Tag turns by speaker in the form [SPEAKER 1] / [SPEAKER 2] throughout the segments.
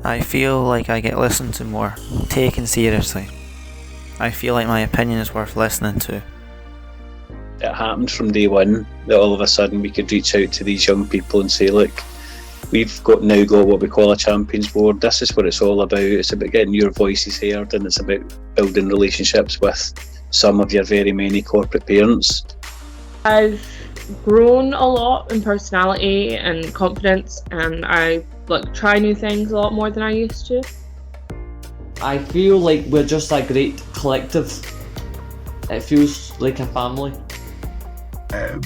[SPEAKER 1] I feel like I get listened to more, taken seriously. I feel like my opinion is worth listening to.
[SPEAKER 2] It happened from day one that all of a sudden we could reach out to these young people and say, look, we've now got what we call a Champions Board. This is what it's all about. It's about getting your voices heard, and it's about building relationships with some of your very many corporate parents.
[SPEAKER 3] I've grown a lot in personality and confidence, and I try new things a lot more than I used to.
[SPEAKER 4] I feel like we're just a great collective. It feels like a family.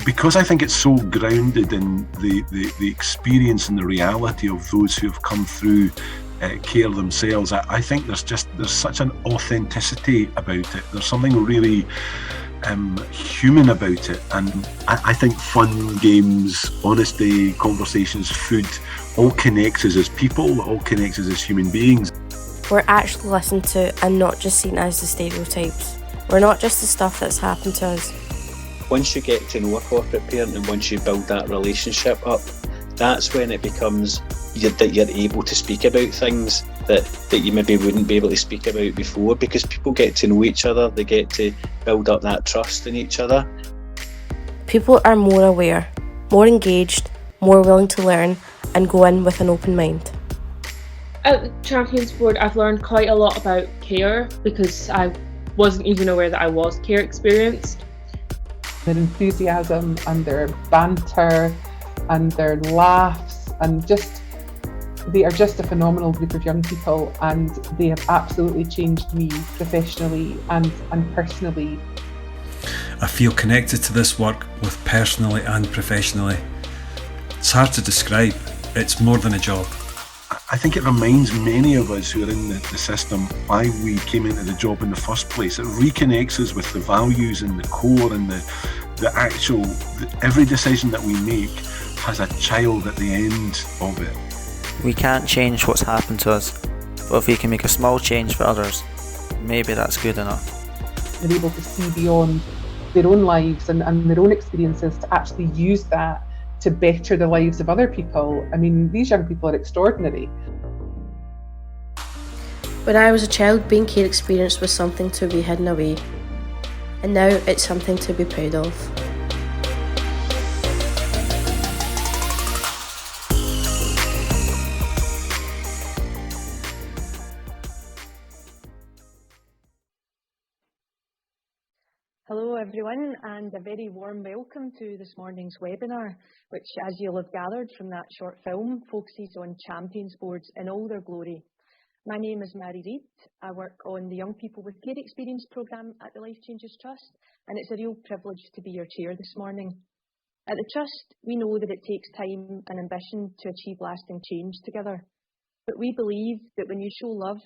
[SPEAKER 5] Because I think it's so grounded in the experience and the reality of those who have come through care themselves. I think there's such an authenticity about it. There's something really human about it, and I think fun, games, honesty, conversations, food all connects us as people, all connects us as human beings.
[SPEAKER 6] We're actually listened to and not just seen as the stereotypes. We're not just the stuff that's happened to us.
[SPEAKER 2] Once you get to know a corporate parent and once you build that relationship up, that's when it becomes that you're able to speak about things that you maybe wouldn't be able to speak about before, because people get to know each other, they get to build up that trust in each other.
[SPEAKER 6] People are more aware, more engaged, more willing to learn and go in with an open mind.
[SPEAKER 3] At the Champions Board, I've learned quite a lot about care, because I wasn't even aware that I was care experienced.
[SPEAKER 7] Their enthusiasm and their banter and their laughs, and they are just a phenomenal group of young people, and they have absolutely changed me professionally and personally.
[SPEAKER 8] I feel connected to this work both personally and professionally. It's hard to describe. It's more than a job.
[SPEAKER 5] I think it reminds many of us who are in the system why we came into the job in the first place. It reconnects us with the values and the core and every decision that we make has a child at the end of it.
[SPEAKER 1] We can't change what's happened to us, but if we can make a small change for others, maybe that's good enough.
[SPEAKER 7] They're able to see beyond their own lives and their own experiences to actually use that to better the lives of other people. I mean, these young people are extraordinary.
[SPEAKER 6] When I was a child, being care experienced was something to be hidden away, and now it's something to be proud of.
[SPEAKER 9] Hello everyone, and a very warm welcome to this morning's webinar, which, as you'll have gathered from that short film, focuses on Champions Boards in all their glory. My name is Mary Reid. I work on the Young People with Care Experience programme at the Life Changes Trust, and it's a real privilege to be your chair this morning. At the Trust, we know that it takes time and ambition to achieve lasting change together, but we believe that when you show love,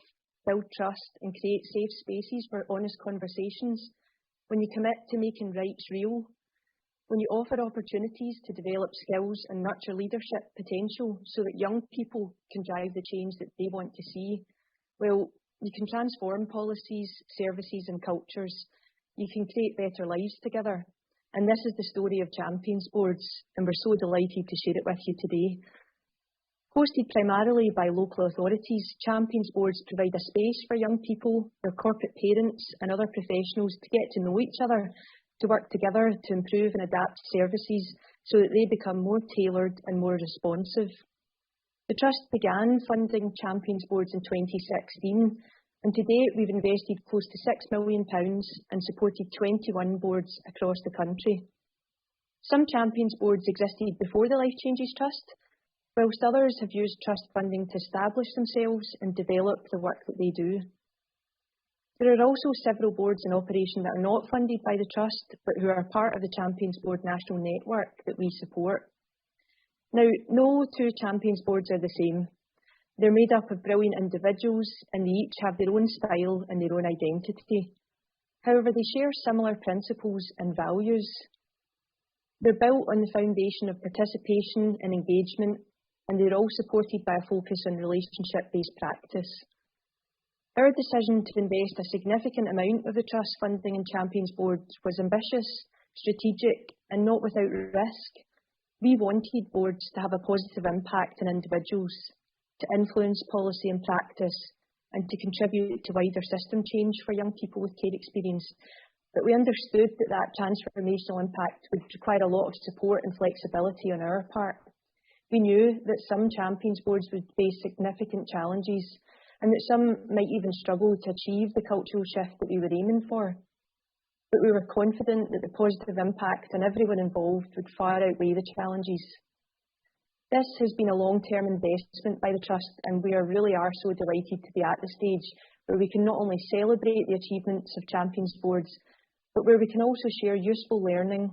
[SPEAKER 9] build trust and create safe spaces for honest conversations, when you commit to making rights real, when you offer opportunities to develop skills and nurture leadership potential so that young people can drive the change that they want to see, well, you can transform policies, services and cultures. You can create better lives together. And this is the story of Champions Boards, and we're so delighted to share it with you today. Hosted primarily by local authorities, Champions Boards provide a space for young people, their corporate parents and other professionals to get to know each other, to work together to improve and adapt services so that they become more tailored and more responsive. The Trust began funding Champions Boards in 2016, and to date we've invested close to £6 million and supported 21 boards across the country. Some Champions Boards existed before the Life Changes Trust, whilst others have used trust funding to establish themselves and develop the work that they do. There are also several boards in operation that are not funded by the Trust, but who are part of the Champions Board national network that we support. Now, no two Champions Boards are the same. They're made up of brilliant individuals, and they each have their own style and their own identity. However, they share similar principles and values. They're built on the foundation of participation and engagement, and they're all supported by a focus on relationship-based practice. Our decision to invest a significant amount of the Trust funding in Champions Boards was ambitious, strategic, and not without risk. We wanted boards to have a positive impact on individuals, to influence policy and practice, and to contribute to wider system change for young people with care experience. But we understood that transformational impact would require a lot of support and flexibility on our part. We knew that some champions boards would face significant challenges, and that some might even struggle to achieve the cultural shift that we were aiming for. But we were confident that the positive impact on everyone involved would far outweigh the challenges. This has been a long-term investment by the Trust, and we really are so delighted to be at the stage where we can not only celebrate the achievements of champions boards, but where we can also share useful learning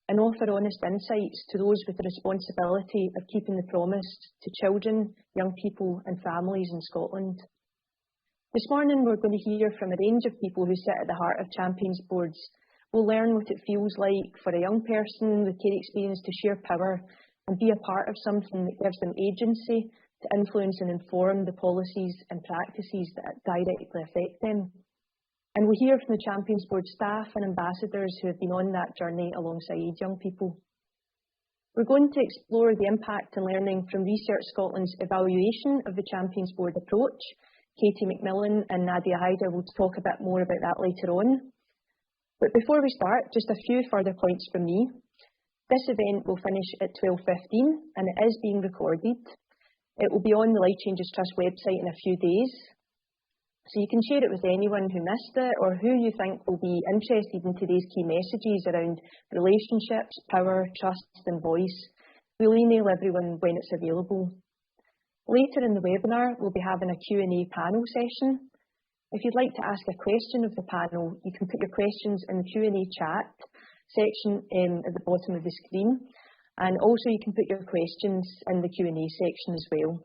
[SPEAKER 9] and offer honest insights to those with the responsibility of keeping the promise to children, young people and families in Scotland. This morning we're going to hear from a range of people who sit at the heart of champions boards. We'll learn what it feels like for a young person with care experience to share power and be a part of something that gives them agency to influence and inform the policies and practices that directly affect them. And we'll hear from the Champions Board staff and ambassadors who have been on that journey alongside young people. We're going to explore the impact and learning from Research Scotland's evaluation of the Champions Board approach. Katie McMillan and Nadia Haider will talk a bit more about that later on. But before we start, just a few further points from me. This event will finish at 12:15 and it is being recorded. It will be on the Life Changes Trust website in a few days. So you can share it with anyone who missed it or who you think will be interested in today's key messages around relationships, power, trust and voice. We'll email everyone when it's available. Later in the webinar, we'll be having a Q&A panel session. If you'd like to ask a question of the panel, you can put your questions in the Q&A chat section at the bottom of the screen. And also you can put your questions in the Q&A section as well.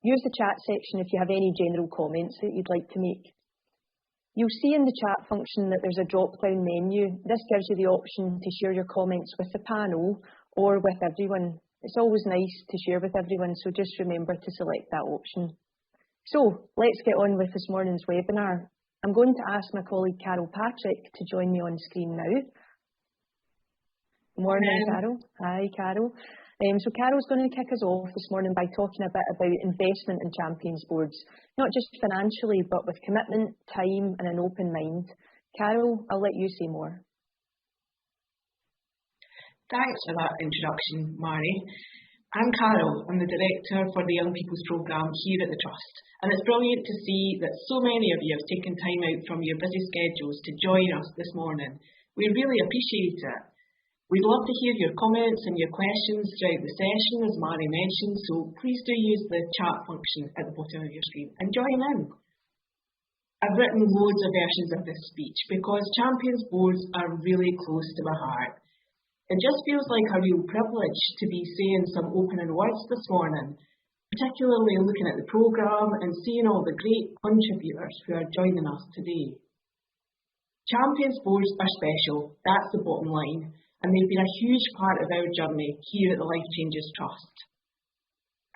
[SPEAKER 9] Use the chat section if you have any general comments that you'd like to make. You'll see in the chat function that there's a drop-down menu. This gives you the option to share your comments with the panel or with everyone. It's always nice to share with everyone, so just remember to select that option. So let's get on with this morning's webinar. I'm going to ask my colleague Carol Patrick to join me on the screen now. Good morning, Carol. Hi, Carol. So Carol's going to kick us off this morning by talking a bit about investment in champions boards, not just financially, but with commitment, time and an open mind. Carol, I'll let you say more.
[SPEAKER 10] Thanks for that introduction, Mari. I'm Carol. I'm the Director for the Young People's Programme here at the Trust, and it's brilliant to see that so many of you have taken time out from your busy schedules to join us this morning. We really appreciate it. We'd love to hear your comments and your questions throughout the session, as Mari mentioned, so please do use the chat function at the bottom of your screen and join in. I've written loads of versions of this speech because champions boards are really close to my heart. It just feels like a real privilege to be saying some opening words this morning, particularly looking at the programme and seeing all the great contributors who are joining us today. Champions boards are special, that's the bottom line. And they've been a huge part of our journey here at the Life Changes Trust.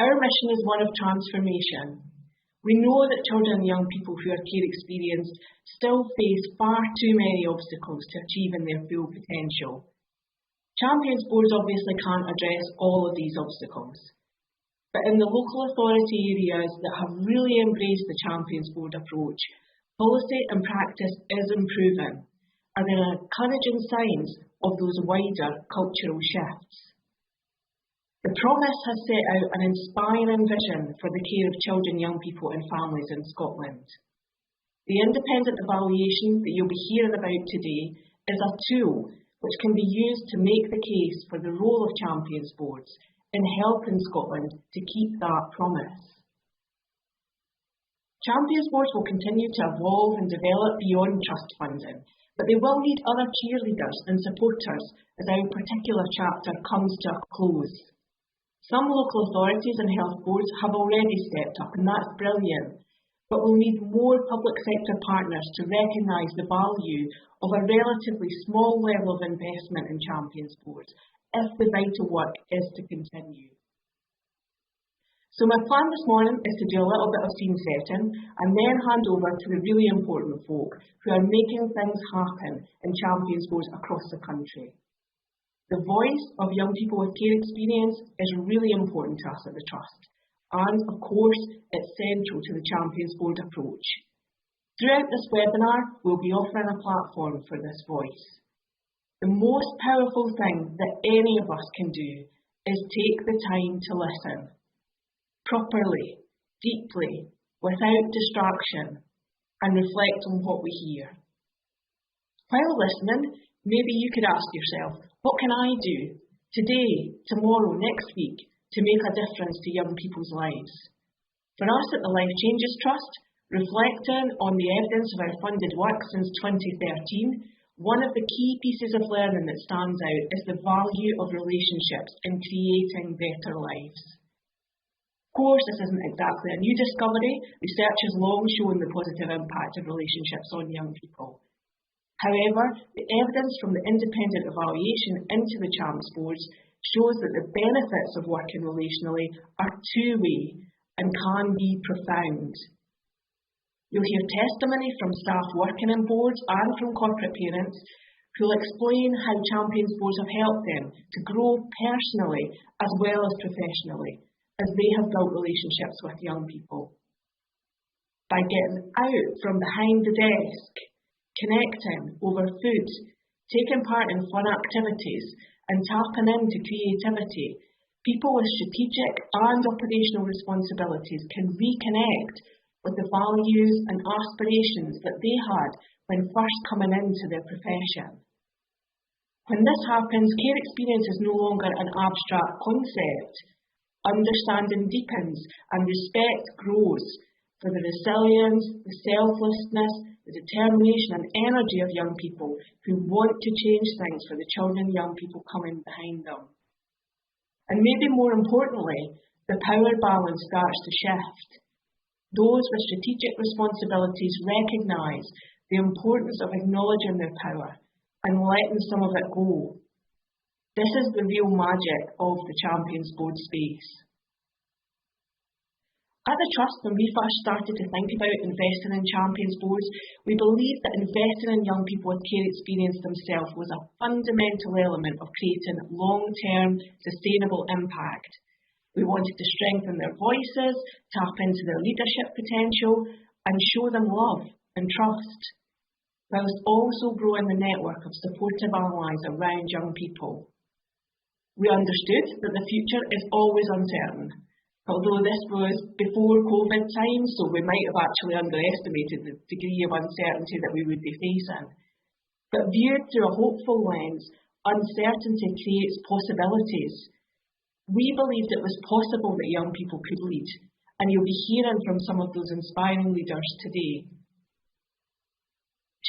[SPEAKER 10] Our mission is one of transformation. We know that children and young people who are care experienced still face far too many obstacles to achieving their full potential. Champions boards obviously can't address all of these obstacles, but in the local authority areas that have really embraced the champions board approach, policy and practice is improving, and there are encouraging signs of those wider cultural shifts. The promise has set out an inspiring vision for the care of children, young people and families in Scotland. The independent evaluation that you'll be hearing about today is a tool which can be used to make the case for the role of champions boards in helping Scotland to keep that promise. Champions boards will continue to evolve and develop beyond trust funding, but they will need other cheerleaders and supporters as our particular chapter comes to a close. Some local authorities and health boards have already stepped up, and that's brilliant, but we'll need more public sector partners to recognise the value of a relatively small level of investment in champions boards if the vital work is to continue. So my plan this morning is to do a little bit of scene setting and then hand over to the really important folk who are making things happen in champions boards across the country. The voice of young people with care experience is really important to us at the Trust, and of course it's central to the Champions Board approach. Throughout this webinar, we'll be offering a platform for this voice. The most powerful thing that any of us can do is take the time to listen, properly, deeply, without distraction, and reflect on what we hear. While listening, maybe you could ask yourself, what can I do today, tomorrow, next week to make a difference to young people's lives? For us at the Life Changes Trust, reflecting on the evidence of our funded work since 2013, one of the key pieces of learning that stands out is the value of relationships in creating better lives. Of course, this isn't exactly a new discovery. Research has long shown the positive impact of relationships on young people. However, the evidence from the independent evaluation into the Champs Boards shows that the benefits of working relationally are two-way and can be profound. You'll hear testimony from staff working in boards and from corporate parents who will explain how Champions Boards have helped them to grow personally as well as professionally as they have built relationships with young people. By getting out from behind the desk, connecting over food, taking part in fun activities and tapping into creativity, people with strategic and operational responsibilities can reconnect with the values and aspirations that they had when first coming into their profession. When this happens, care experience is no longer an abstract concept. Understanding deepens and respect grows for the resilience, the selflessness, the determination and energy of young people who want to change things for the children and young people coming behind them. And maybe more importantly, the power balance starts to shift. Those with strategic responsibilities recognise the importance of acknowledging their power and letting some of it go. This is the real magic of the Champions Board space. At the Trust, when we first started to think about investing in Champions Boards, we believed that investing in young people with care experience themselves was a fundamental element of creating long-term, sustainable impact. We wanted to strengthen their voices, tap into their leadership potential, and show them love and trust, whilst also growing the network of supportive allies around young people. We understood that the future is always uncertain, although this was before COVID times, so we might have actually underestimated the degree of uncertainty that we would be facing. But viewed through a hopeful lens, uncertainty creates possibilities. We believed it was possible that young people could lead, and you'll be hearing from some of those inspiring leaders today.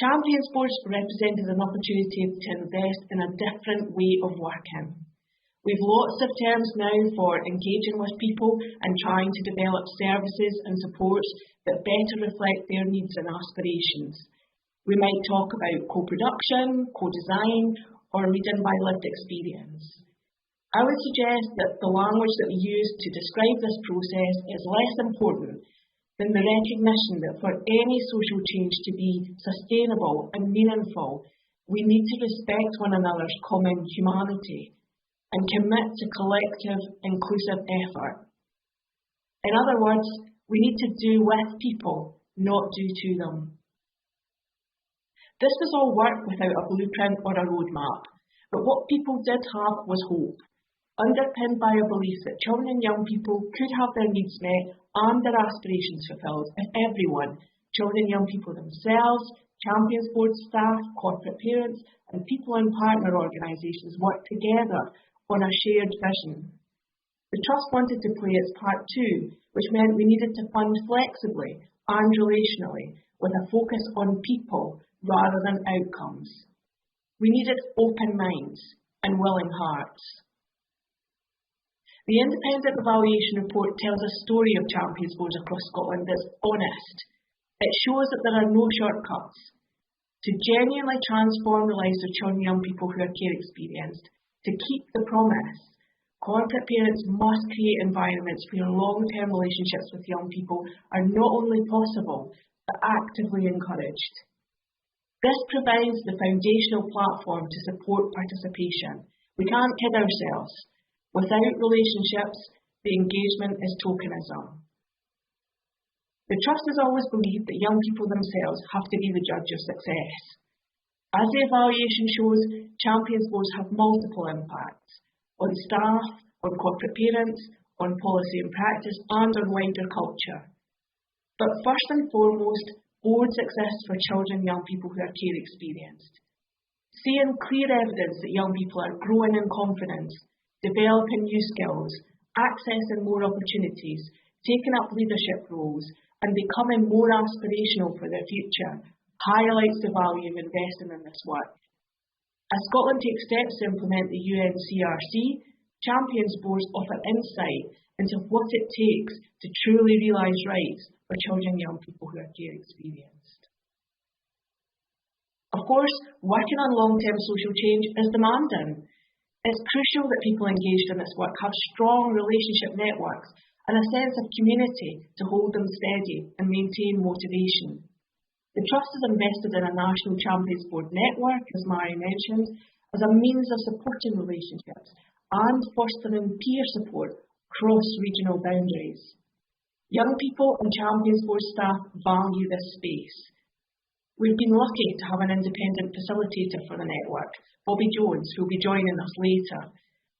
[SPEAKER 10] Champions Boards represented an opportunity to invest in a different way of working. We've lots of terms now for engaging with people and trying to develop services and supports that better reflect their needs and aspirations. We might talk about co-production, co-design, or leading by lived experience. I would suggest that the language that we use to describe this process is less important than the recognition that for any social change to be sustainable and meaningful, we need to respect one another's common humanity and commit to collective, inclusive effort. In other words, we need to do with people, not do to them. This was all work without a blueprint or a roadmap, but what people did have was hope, underpinned by a belief that children and young people could have their needs met and their aspirations fulfilled if everyone, children and young people themselves, Champions Board staff, corporate parents, and people in partner organisations worked together on a shared vision. The Trust wanted to play its part too, which meant we needed to fund flexibly and relationally, with a focus on people rather than outcomes. We needed open minds and willing hearts. The independent evaluation report tells a story of Champions Boards across Scotland that's honest. It shows that there are no shortcuts. To genuinely transform the lives of children and young people who are care experienced, to keep the promise, corporate parents must create environments where long-term relationships with young people are not only possible, but actively encouraged. This provides the foundational platform to support participation. We can't kid ourselves. Without relationships, the engagement is tokenism. The Trust has always believed that young people themselves have to be the judge of success. As the evaluation shows, Champions Boards have multiple impacts on staff, on corporate parents, on policy and practice, and on wider culture. But first and foremost, boards exist for children and young people who are care experienced. Seeing clear evidence that young people are growing in confidence, developing new skills, accessing more opportunities, taking up leadership roles, and becoming more aspirational for their future highlights the value of investing in this work. As Scotland takes steps to implement the UNCRC, Champions Boards offer insight into what it takes to truly realise rights for children and young people who are care experienced. Of course, working on long-term social change is demanding. It's crucial that people engaged in this work have strong relationship networks and a sense of community to hold them steady and maintain motivation. The Trust has invested in a National Champions Board network, as Mari mentioned, as a means of supporting relationships and fostering peer support across regional boundaries. Young people and Champions Board staff value this space. We've been lucky to have an independent facilitator for the network, Bobby Jones, who will be joining us later,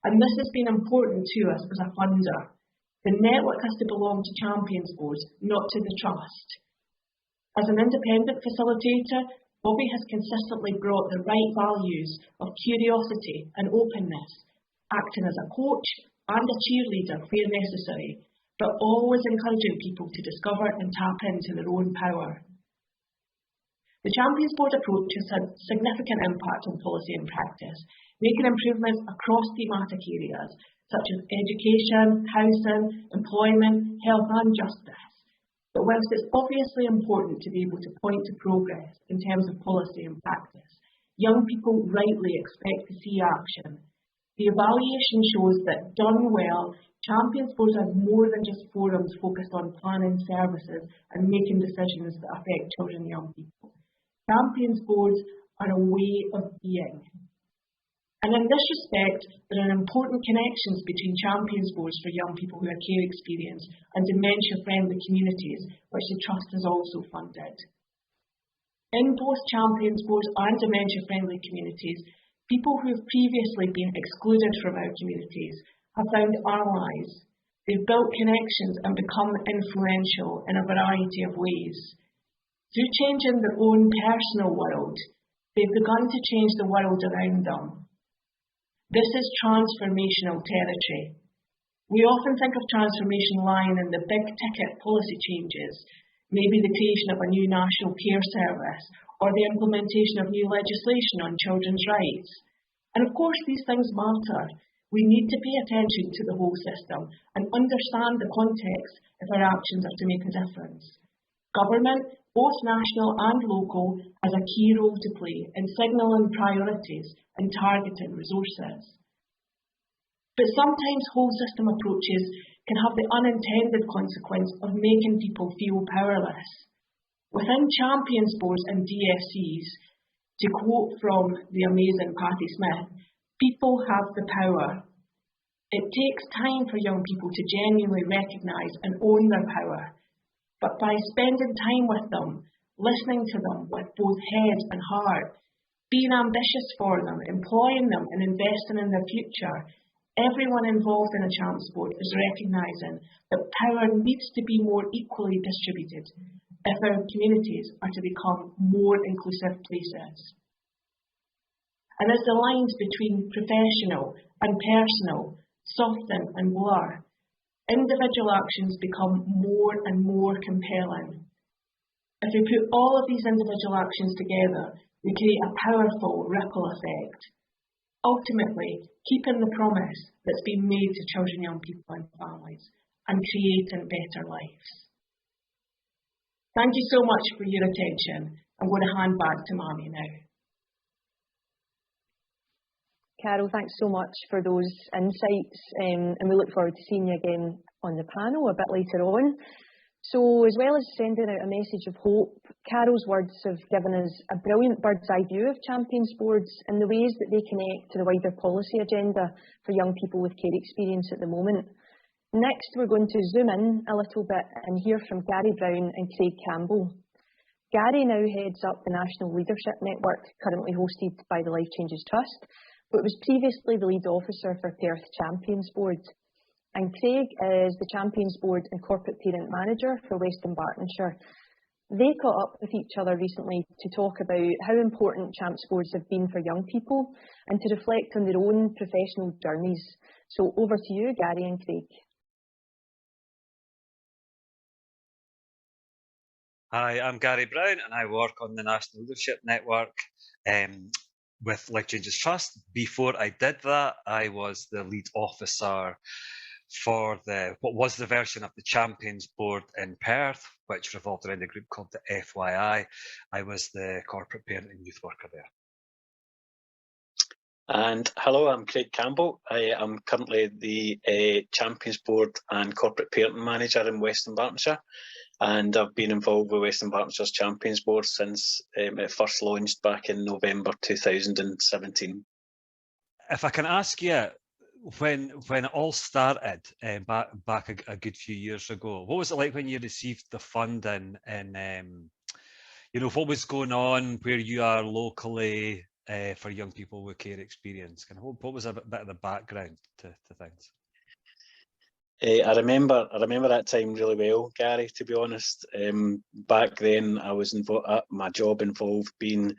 [SPEAKER 10] and this has been important to us as a funder. The network has to belong to Champions Boards, not to the Trust. As an independent facilitator, Bobby has consistently brought the right values of curiosity and openness, acting as a coach and a cheerleader where necessary, but always encouraging people to discover and tap into their own power. The Champions Board approach has had significant impact on policy and practice, making improvements across thematic areas such as education, housing, employment, health and justice. But whilst it's obviously important to be able to point to progress in terms of policy and practice, young people rightly expect to see action. The evaluation shows that, done well, Champions Boards are more than just forums focused on planning services and making decisions that affect children and young people. Champions Boards are a way of being. And in this respect, there are important connections between Champions Boards for young people who are care experienced and dementia-friendly communities, which the Trust has also funded. In both Champions Boards and dementia-friendly communities, people who have previously been excluded from our communities have found allies. They've built connections and become influential in a variety of ways. Through changing their own personal world, they've begun to change the world around them. This is transformational territory. We often think of transformation lying in the big-ticket policy changes, maybe the creation of a new national care service or the implementation of new legislation on children's rights. And of course, these things matter. We need to pay attention to the whole system and understand the context if our actions are to make a difference. Government, both national and local, has a key role to play in signalling priorities and targeting resources. But sometimes whole system approaches can have the unintended consequence of making people feel powerless. Within Champions Boards and DFCs, to quote from the amazing Patti Smith, people have the power. It takes time for young people to genuinely recognise and own their power. But by spending time with them, listening to them with both head and heart, being ambitious for them, employing them and investing in their future, everyone involved in a Champs Board is recognising that power needs to be more equally distributed if our communities are to become more inclusive places. And as the lines between professional and personal soften and blur, individual actions become more and more compelling. If we put all of these individual actions together, we create a powerful ripple effect, ultimately keeping the promise that's been made to children, young people and families, and creating better lives. Thank you so much for your attention. I'm going to hand back to Mami now.
[SPEAKER 9] Carol, thanks so much for those insights, and we look forward to seeing you again on the panel a bit later on. So, as well as sending out a message of hope, Carol's words have given us a brilliant bird's eye view of Champions Boards and the ways that they connect to the wider policy agenda for young people with care experience at the moment. Next, we're going to zoom in a little bit and hear from Gary Brown and Craig Campbell. Gary now heads up the National Leadership Network, currently hosted by the Life Changes Trust, but was previously the lead officer for Perth Champions Board. And Craig is the Champions Board and Corporate Parent Manager for Western Bartonshire. They caught up with each other recently to talk about how important Champs Boards have been for young people and to reflect on their own professional journeys. So over to you, Gary and Craig.
[SPEAKER 11] Hi, I'm Gary Brown and I work on the National Leadership Network with Life Changes Trust. Before I did that, I was the lead officer for what was the version of the Champions Board in Perth, which revolved around a group called the FYI. I was the corporate parent and youth worker there.
[SPEAKER 2] And hello, I'm Craig Campbell. I am currently the Champions Board and Corporate Parent Manager in Western Bartonshire. And I've been involved with Western Bartonshire's Champions Board since it first launched back in November 2017.
[SPEAKER 11] If I can ask you, when it all started back a good few years ago, what was it like when you received the funding, and what was going on where you are locally for young people with care experience? And what was a bit of the background to things?
[SPEAKER 2] I remember that time really well, Gary, to be honest. Back then, I was my job involved being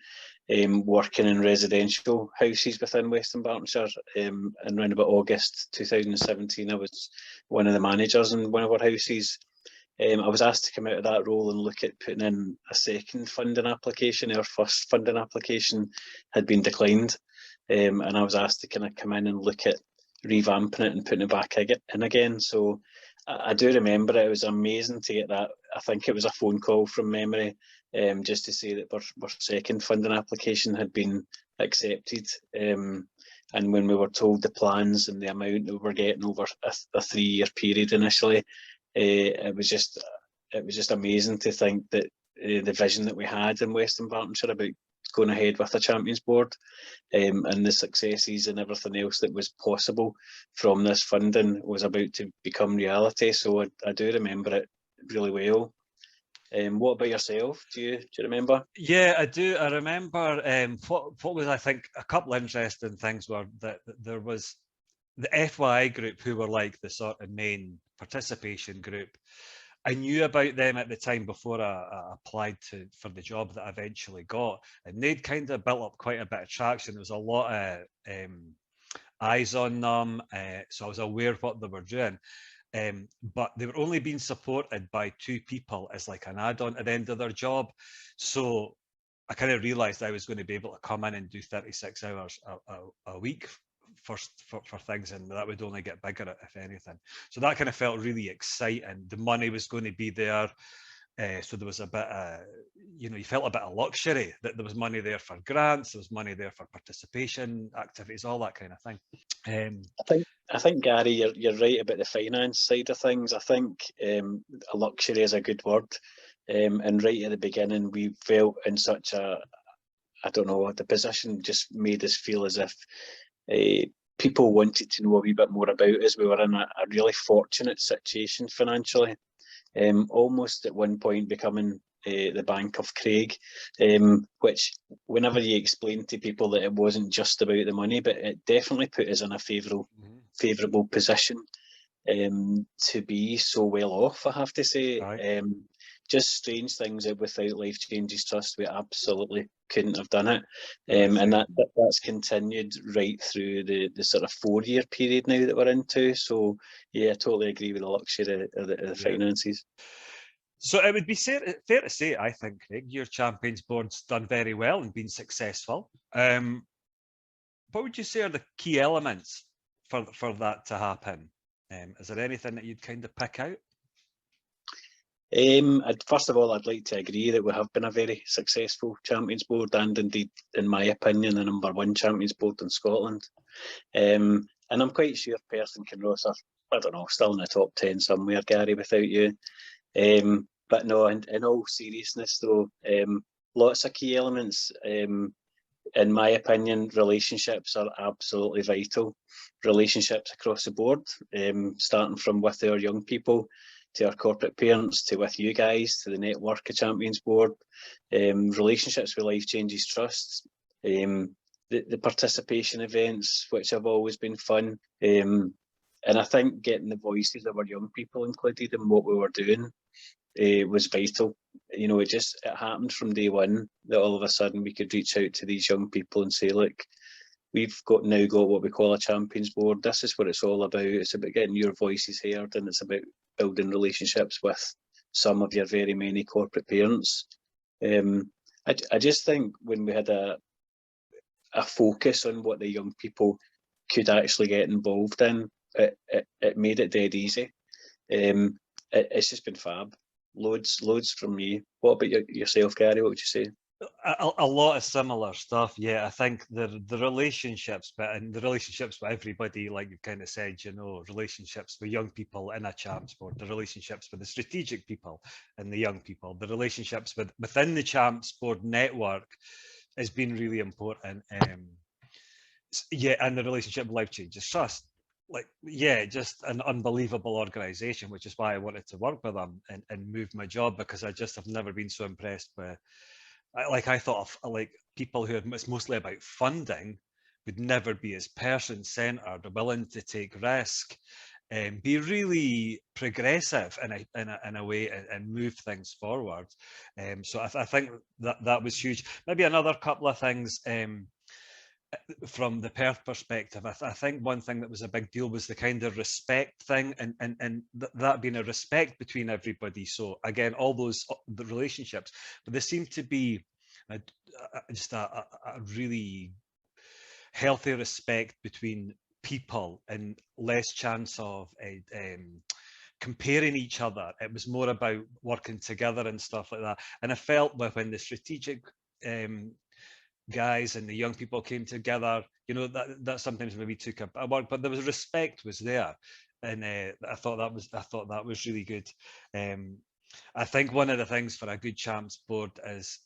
[SPEAKER 2] working in residential houses within Western Bartonshire. And around about August 2017, I was one of the managers in one of our houses. I was asked to come out of that role and look at putting in a second funding application. Our first funding application had been declined. And I was asked to kind of come in and look at revamping it and putting it back in again. So I do remember it was amazing to get that. I think it was a phone call from memory, just to say that our second funding application had been accepted. And when we were told the plans and the amount that we were getting over a 3-year period initially, it was just amazing to think that the vision that we had in Western Bartonshire about going ahead with a Champions Board and the successes and everything else that was possible from this funding was about to become reality. So I do remember it really well. What about yourself? Do you remember?
[SPEAKER 11] Yeah, I do. I remember what was, I think, a couple of interesting things were that there was the FYI group, who were like the sort of main participation group. I knew about them at the time before I applied for the job that I eventually got, and they'd kind of built up quite a bit of traction. There was a lot of eyes on them, so I was aware of what they were doing. But they were only being supported by 2 people as like an add-on at the end of their job. So I kind of realised I was going to be able to come in and do 36 hours a week for things, and that would only get bigger if anything. So that kind of felt really exciting. The money was going to be there, so there was a bit you felt a bit of luxury that there was money there for grants, there was money there for participation activities, all that kind of thing.
[SPEAKER 2] I think Gary, you're right about the finance side of things. I think a luxury is a good word, and right at the beginning we felt in such a, I don't know, the position just made us feel as if people wanted to know a wee bit more about us. We were in a really fortunate situation financially, almost at one point becoming the Bank of Craig, which whenever you explain to people that it wasn't just about the money, but it definitely put us in a favourable position to be so well off, I have to say. Right. Just strange things that without Life Changes Trust we absolutely couldn't have done it, and that's continued right through the sort of 4-year period now that we're into. So yeah, I totally agree with the luxury of the finances.
[SPEAKER 11] So it would be fair to say, I think, Craig, your Champions Board's done very well and been successful. What would you say are the key elements for that to happen? Is there anything that you'd kind of pick out?
[SPEAKER 2] First of all, I'd like to agree that we have been a very successful Champions Board, and indeed, in my opinion, the #1 Champions Board in Scotland. And I'm quite sure Perth and Kinross are, I don't know, still in the top 10 somewhere, Gary, without you. But no, in all seriousness though, lots of key elements. in my opinion, relationships are absolutely vital. Relationships across the board, starting from with our young people, to our corporate parents, to with you guys, to the network of Champions Board. Relationships with Life Changes Trust. The participation events, which have always been fun. And I think getting the voices of our young people included in what we were doing was vital. You know, it happened from day one that all of a sudden we could reach out to these young people and say, look, we've now got what we call a Champions Board. This is what it's all about. It's about getting your voices heard, and it's about building relationships with some of your very many corporate parents. I just think when we had a focus on what the young people could actually get involved in, it made it dead easy. It's just been fab. Loads from me. What about yourself, Gary? What would you say?
[SPEAKER 11] A lot of similar stuff. Yeah, I think the relationships, and the relationships with everybody, like you kind of said, you know, relationships with young people in a Champs Board, the relationships with the strategic people and the young people, the relationships within the Champs Board network has been really important. Yeah, and the relationship with Life Changes Trust. Like, yeah, just an unbelievable organisation, which is why I wanted to work with them and move my job, because I just have never been so impressed with. I thought of like people who it's mostly about funding would never be as person-centred, willing to take risk, and be really progressive in a way and move things forward. So I think that was huge. Maybe another couple of things. From the Perth perspective, I think one thing that was a big deal was the kind of respect thing, and that being a respect between everybody. So again, all those the relationships, but there seemed to be just a really healthy respect between people, and less chance of comparing each other. It was more about working together and stuff like that. And I felt when the strategic guys and the young people came together, you know, that sometimes maybe took a work, but there was respect was there, and I thought that was really good. I think one of the things for a good Champs Board is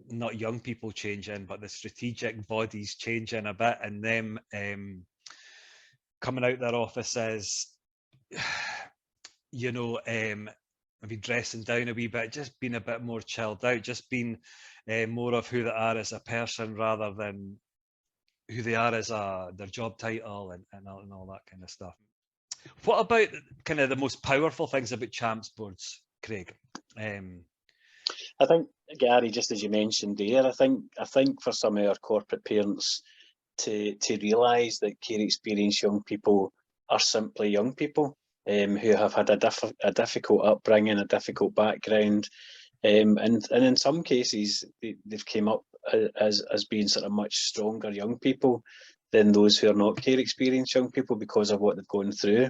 [SPEAKER 11] not young people changing, but the strategic bodies changing a bit, and them coming out their offices, you know, maybe dressing down a wee bit, just being a bit more chilled out, just being more of who they are as a person rather than who they are as their job title and all that kind of stuff. What about kind of the most powerful things about Champs Boards, Craig?
[SPEAKER 2] I think, Gary, just as you mentioned there, I think for some of our corporate parents to realise that care experienced young people are simply young people who have had a difficult upbringing, a difficult background, and in some cases they've came up as being sort of much stronger young people than those who are not care experienced young people because of what they've gone through.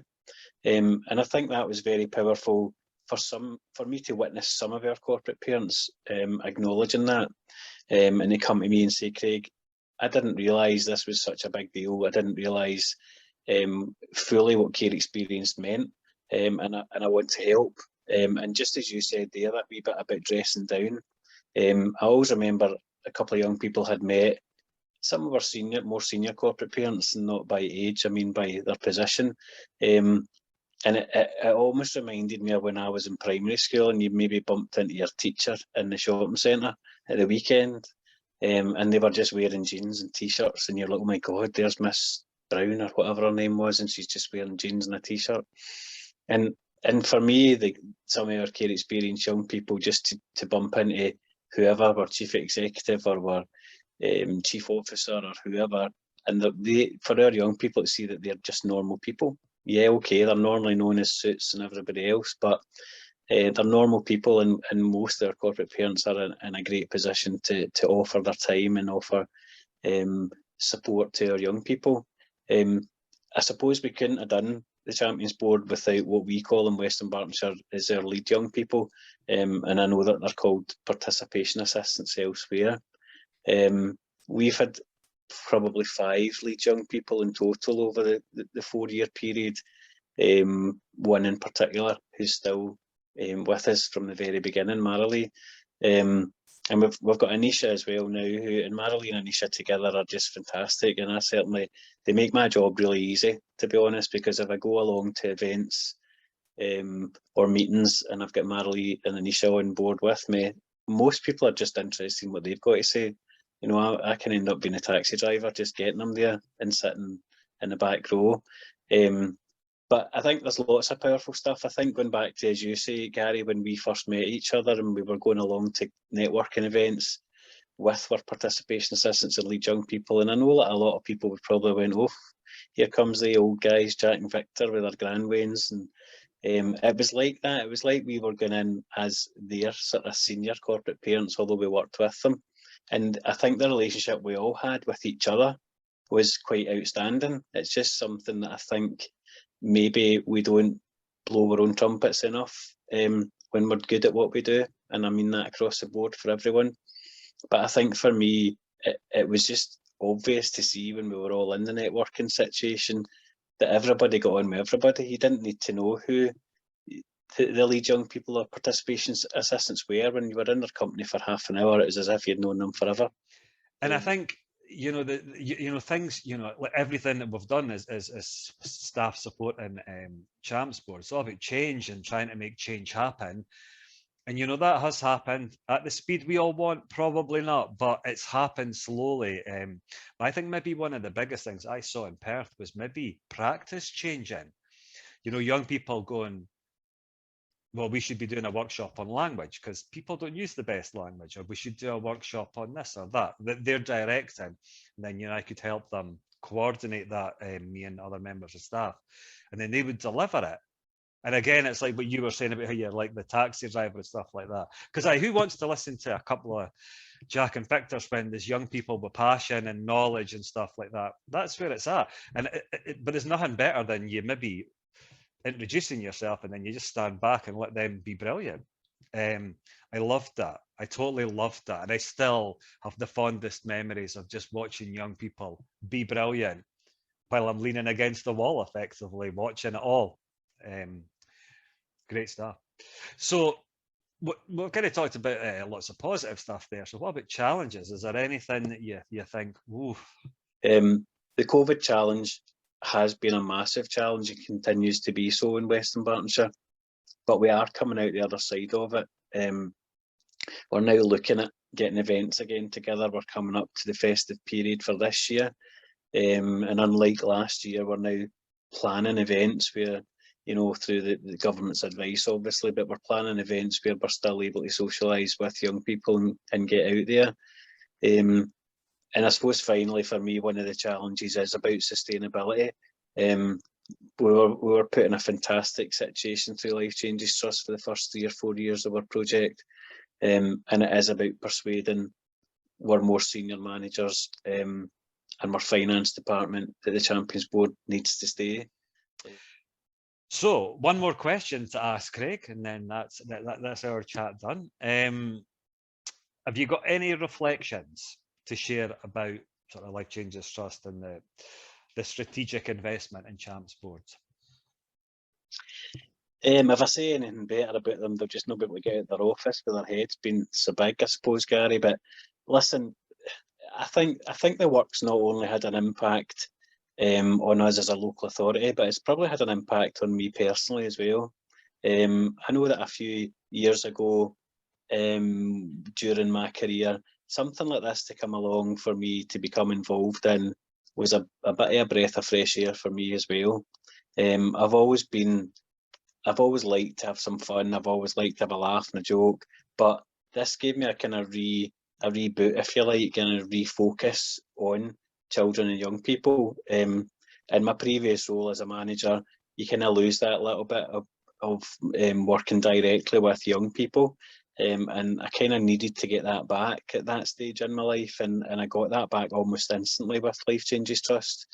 [SPEAKER 2] And I think that was very powerful for me to witness some of our corporate parents acknowledging that, and they come to me and say, Craig, I didn't realise this was such a big deal. I didn't realise fully what care experience meant, and I want to help. And just as you said there, that wee bit about dressing down, I always remember a couple of young people had met some of our more senior corporate parents, not by age, I mean by their position. And it almost reminded me of when I was in primary school and you maybe bumped into your teacher in the shopping centre at the weekend, and they were just wearing jeans and t-shirts, and you're like, oh my God, there's Miss Brown or whatever her name was, and she's just wearing jeans and a t-shirt. And for me, some of our care experienced young people, just to bump into whoever were chief executive or were chief officer or whoever, and for our young people to see that they're just normal people. Yeah, okay, they're normally known as suits and everybody else, but they're normal people, and most of our corporate parents are in a great position to offer their time and offer support to our young people. I suppose we couldn't have done the Champions Board without what we call in Western Bartonshire is our lead young people, and I know that they're called participation assistants elsewhere. We've had probably 5 lead young people in total over the 4-year period, one in particular who's still with us from the very beginning, Marilee. And we've got Anisha as well now, who and Marilyn and Anisha together are just fantastic, and they make my job really easy, to be honest, because if I go along to events or meetings and I've got Marilyn and Anisha on board with me, most people are just interested in what they've got to say. You know, I can end up being a taxi driver, just getting them there and sitting in the back row. But I think there's lots of powerful stuff. I think going back to, as you say, Gary, when we first met each other and we were going along to networking events with our participation assistants and lead young people, and I know that a lot of people would probably went, oh, here comes the old guys, Jack and Victor, with their grandwains. And it was like that. It was like we were going in as their sort of senior corporate parents, although we worked with them. And I think the relationship we all had with each other was quite outstanding. It's just something that I think maybe we don't blow our own trumpets enough when we're good at what we do, and I mean that across the board for everyone. But I think for me, it was just obvious to see when we were all in the networking situation that everybody got on with everybody. You didn't need to know who the lead young people or participation assistants were. When you were in their company for half an hour, it was as if you'd known them forever.
[SPEAKER 11] And I think, you know, things, you know, like everything that we've done is staff support and Champs Board. It's all about change and trying to make change happen. And, you know, that has happened at the speed we all want, probably not, but it's happened slowly. I think maybe one of the biggest things I saw in Perth was maybe practice changing. You know, young people going, well, we should be doing a workshop on language because people don't use the best language, or we should do a workshop on this or that. They're directing, and then, you know, I could help them coordinate that, me and other members of staff, and then they would deliver it. And again, it's like what you were saying about how you're like the taxi driver and stuff like that. Because who wants to listen to a couple of Jack and Victor when there's young people with passion and knowledge and stuff like that? That's where it's at. And but there's nothing better than you maybe introducing yourself and then you just stand back and let them be brilliant. I loved that. I totally loved that. And I still have the fondest memories of just watching young people be brilliant while I'm leaning against the wall, effectively watching it all. Great stuff. So we've kind of talked about lots of positive stuff there. So what about challenges? Is there anything that you think, ooh?
[SPEAKER 2] The COVID challenge has been a massive challenge and continues to be so in Western Bartonshire, but we are coming out the other side of it. We're now looking at getting events again together. We're coming up to the festive period for this year, and unlike last year, we're now planning events where, you know, through the government's advice, obviously, but we're planning events where we're still able to socialise with young people and get out there. And I suppose finally for me, one of the challenges is about sustainability. We were put in a fantastic situation through Life Changes Trust for the first 3 or 4 years of our project. And it is about persuading our more senior managers and our finance department that the Champions Board needs to stay.
[SPEAKER 11] So one more question to ask Craig, and then that's our chat done. Have you got any reflections to share about sort of Life Changes Trust and the strategic investment in Champs Boards?
[SPEAKER 2] If I say anything better about them, they'll just not be able to get out of their office with their heads being so big, I suppose, Gary. But listen, I think the work's not only had an impact on us as a local authority, but it's probably had an impact on me personally as well. I know that a few years ago, during my career, something like this to come along for me to become involved in was a bit of a breath of fresh air for me as well. I've always liked to have some fun. I've always liked to have a laugh and a joke, but this gave me a kind of reboot, if you like, and a refocus on children and young people. In my previous role as a manager, you kind of lose that little bit of working directly with young people. And I kind of needed to get that back at that stage in my life, and I got that back almost instantly with Life Changes Trust.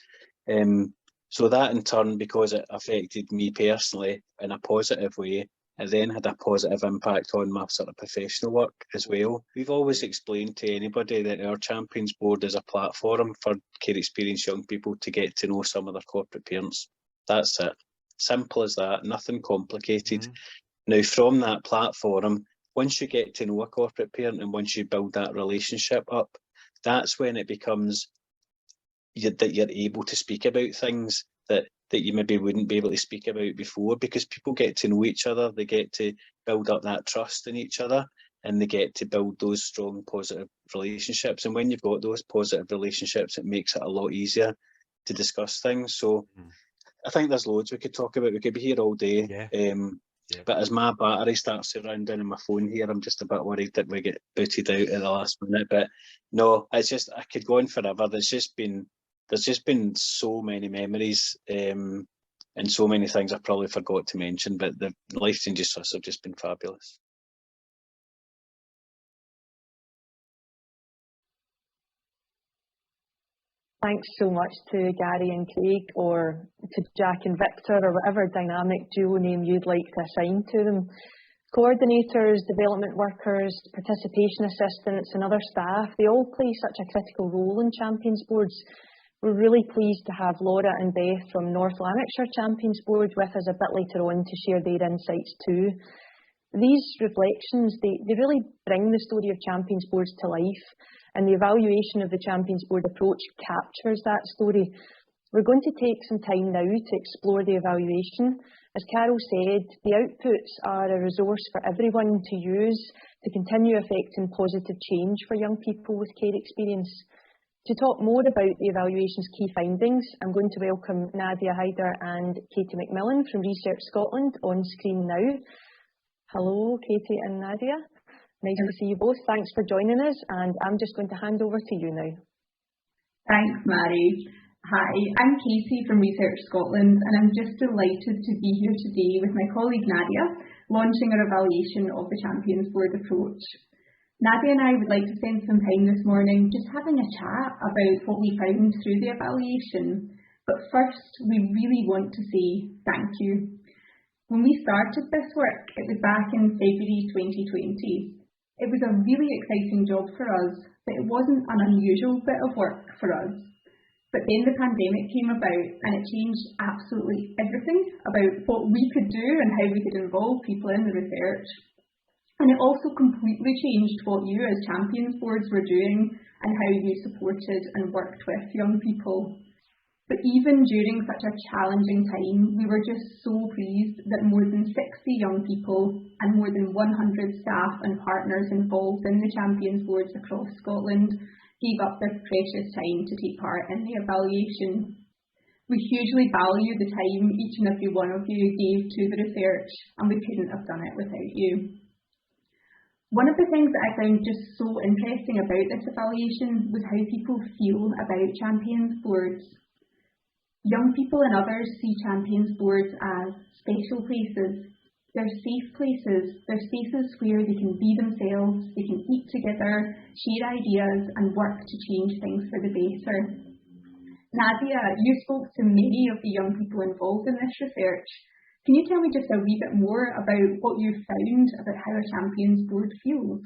[SPEAKER 2] So that in turn, because it affected me personally in a positive way, it then had a positive impact on my sort of professional work as well. We've always explained to anybody that our Champions Board is a platform for care experienced young people to get to know some of their corporate parents. That's it. Simple as that, nothing complicated. Now, from that platform, once you get to know a corporate parent and once you build that relationship up, that's when it becomes that you're able to speak about things that you maybe wouldn't be able to speak about before, because people get to know each other, they get to build up that trust in each other, and they get to build those strong positive relationships. And when you've got those positive relationships, it makes it a lot easier to discuss things. So I think there's loads we could talk about. We could be here all day. But as my battery starts to run down on my phone here, I'm just a bit worried that we get booted out at the last minute. But no, it's just, I could go on forever. There's just been so many memories and so many things I probably forgot to mention, but the Life Changes Trust have just been fabulous.
[SPEAKER 9] Thanks so much to Gary and Craig, or to Jack and Victor, or whatever dynamic duo name you'd like to assign to them. Coordinators, development workers, participation assistants and other staff, they all play such a critical role in Champions Boards. We're really pleased to have Laura and Beth from North Lanarkshire Champions Board with us a bit later on to share their insights too. These reflections, they really bring the story of Champions Boards to life, and the evaluation of the Champions Board approach captures that story. We're going to take some time now to explore the evaluation. As Carol said, the outputs are a resource for everyone to use to continue affecting positive change for young people with care experience. To talk more about the evaluation's key findings, I'm going to welcome Nadia Hyder and Katie McMillan from Research Scotland on screen now. Hello, Katie and Nadia. Nice to see you both. Thanks for joining us, and I'm just going to hand over to you now.
[SPEAKER 12] Thanks, Mary. Hi, I'm Katie from Research Scotland, and I'm just delighted to be here today with my colleague Nadia, launching our evaluation of the Champions Board approach. Nadia and I would like to spend some time this morning just having a chat about what we found through the evaluation. But first, we really want to say thank you. When we started this work, it was back in February 2020. It was a really exciting job for us, but it wasn't an unusual bit of work for us. But then the pandemic came about and it changed absolutely everything about what we could do and how we could involve people in the research. And it also completely changed what you as Champions Boards were doing and how you supported and worked with young people. But even during such a challenging time, we were just so pleased that more than 60 young people and more than 100 staff and partners involved in the Champions Boards across Scotland gave up their precious time to take part in the evaluation. We hugely value the time each and every one of you gave to the research, and we couldn't have done it without you. One of the things that I found just so interesting about this evaluation was how people feel about Champions Boards. Young people and others see Champions Boards as special places. They're safe places. They're spaces where they can be themselves, they can eat together, share ideas and work to change things for the better. Nadia, you spoke to many of the young people involved in this research. Can you tell me just a wee bit more about what you found about how a Champions Board feels?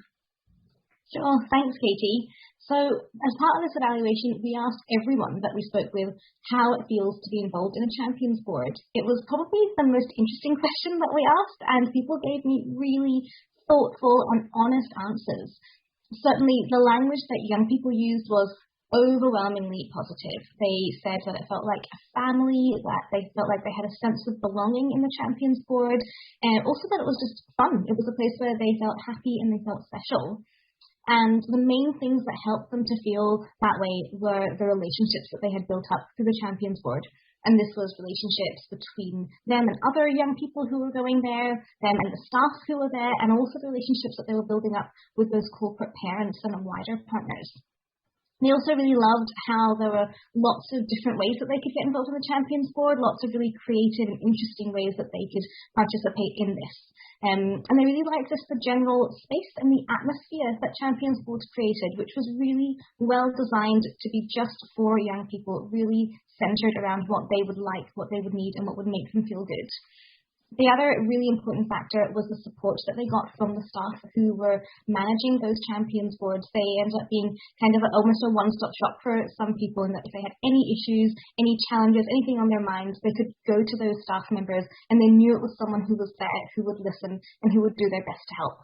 [SPEAKER 13] Sure, thanks Katie. So as part of this evaluation, we asked everyone that we spoke with how it feels to be involved in a Champions Board. It was probably the most interesting question that we asked, and people gave me really thoughtful and honest answers. Certainly the language that young people used was overwhelmingly positive. They said that it felt like a family, that they felt like they had a sense of belonging in the Champions Board, and also that it was just fun. It was a place where they felt happy and they felt special. And the main things that helped them to feel that way were the relationships that they had built up through the Champions Board. And this was relationships between them and other young people who were going there, them and the staff who were there, and also the relationships that they were building up with those corporate parents and wider partners. They also really loved how there were lots of different ways that they could get involved in the Champions Board, lots of really creative and interesting ways that they could participate in this. And they really liked just the general space and the atmosphere that Champions Board created, which was really well designed to be just for young people, really centred around what they would like, what they would need, and what would make them feel good. The other really important factor was the support that they got from the staff who were managing those Champions Boards. They ended up being kind of almost a one-stop shop for some people, in that if they had any issues, any challenges, anything on their minds, they could go to those staff members and they knew it was someone who was there, who would listen and who would do their best to help.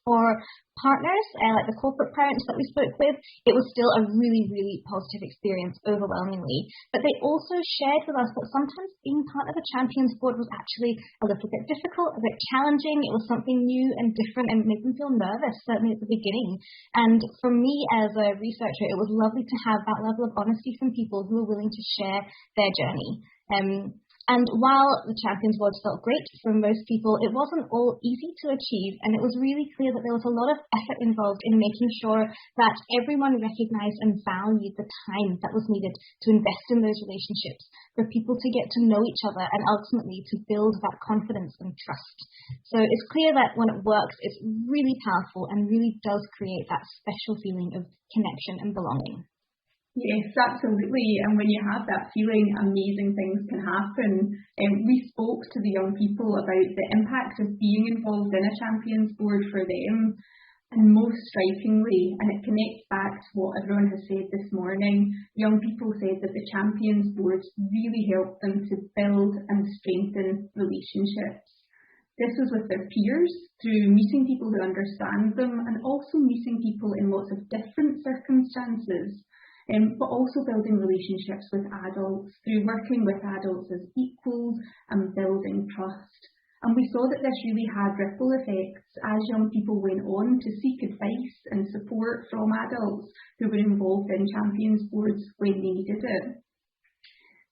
[SPEAKER 13] For partners, like the corporate parents that we spoke with, it was still a really, really positive experience overwhelmingly. But they also shared with us that sometimes being part of a Champions Board was actually a little bit difficult, a bit challenging. It was something new and different and made them feel nervous, certainly at the beginning. And for me as a researcher, it was lovely to have that level of honesty from people who were willing to share their journey. And while the Champions Board felt great for most people, it wasn't all easy to achieve, and it was really clear that there was a lot of effort involved in making sure that everyone recognised and valued the time that was needed to invest in those relationships, for people to get to know each other and ultimately to build that confidence and trust. So it's clear that when it works, it's really powerful and really does create that special feeling of connection and belonging.
[SPEAKER 12] Yes, absolutely. And when you have that feeling, amazing things can happen. We spoke to the young people about the impact of being involved in a Champions Board for them. And most strikingly, and it connects back to what everyone has said this morning, young people said that the Champions Boards really helped them to build and strengthen relationships. This was with their peers, through meeting people who understand them, and also meeting people in lots of different circumstances. But also building relationships with adults, through working with adults as equals and building trust. And we saw that this really had ripple effects as young people went on to seek advice and support from adults who were involved in Champions Boards when they needed it.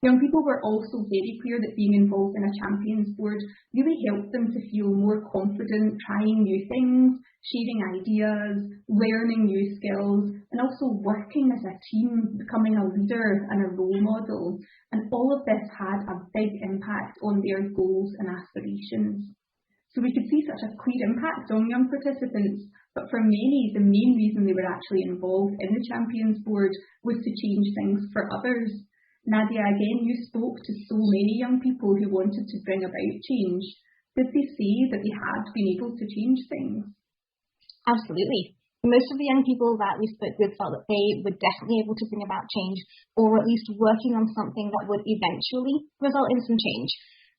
[SPEAKER 12] Young people were also very clear that being involved in a Champions Board really helped them to feel more confident trying new things, sharing ideas, learning new skills, and also working as a team, becoming a leader and a role model. And all of this had a big impact on their goals and aspirations. So we could see such a clear impact on young participants, but for many, the main reason they were actually involved in the Champions Board was to change things for others. Nadia, again, you spoke to so many young people who wanted to bring about change. Did they say that they had been able to change things?
[SPEAKER 13] Absolutely. Most of the young people that we spoke with felt that they were definitely able to bring about change, or at least working on something that would eventually result in some change.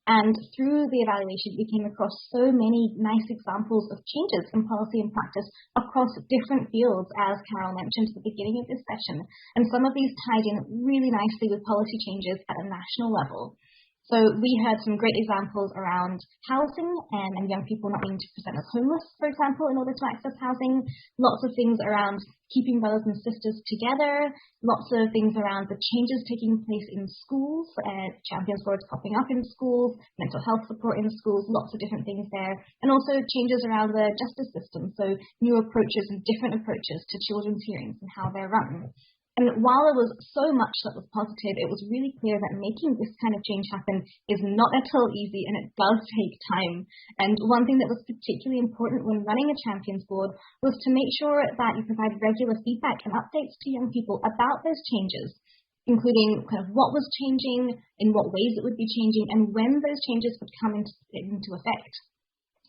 [SPEAKER 13] And through the evaluation, we came across so many nice examples of changes in policy and practice across different fields, as Carol mentioned at the beginning of this session. And some of these tied in really nicely with policy changes at a national level. So we heard some great examples around housing and young people not needing to present as homeless, for example, in order to access housing. Lots of things around keeping brothers and sisters together. Lots of things around the changes taking place in schools, Champions Boards popping up in schools, mental health support in schools, lots of different things there. And also changes around the justice system, so new approaches and different approaches to children's hearings and how they're run. And while there was so much that was positive, it was really clear that making this kind of change happen is not at all easy, and it does take time. And one thing that was particularly important when running a Champions Board was to make sure that you provide regular feedback and updates to young people about those changes, including kind of what was changing, in what ways it would be changing, and when those changes would come into effect.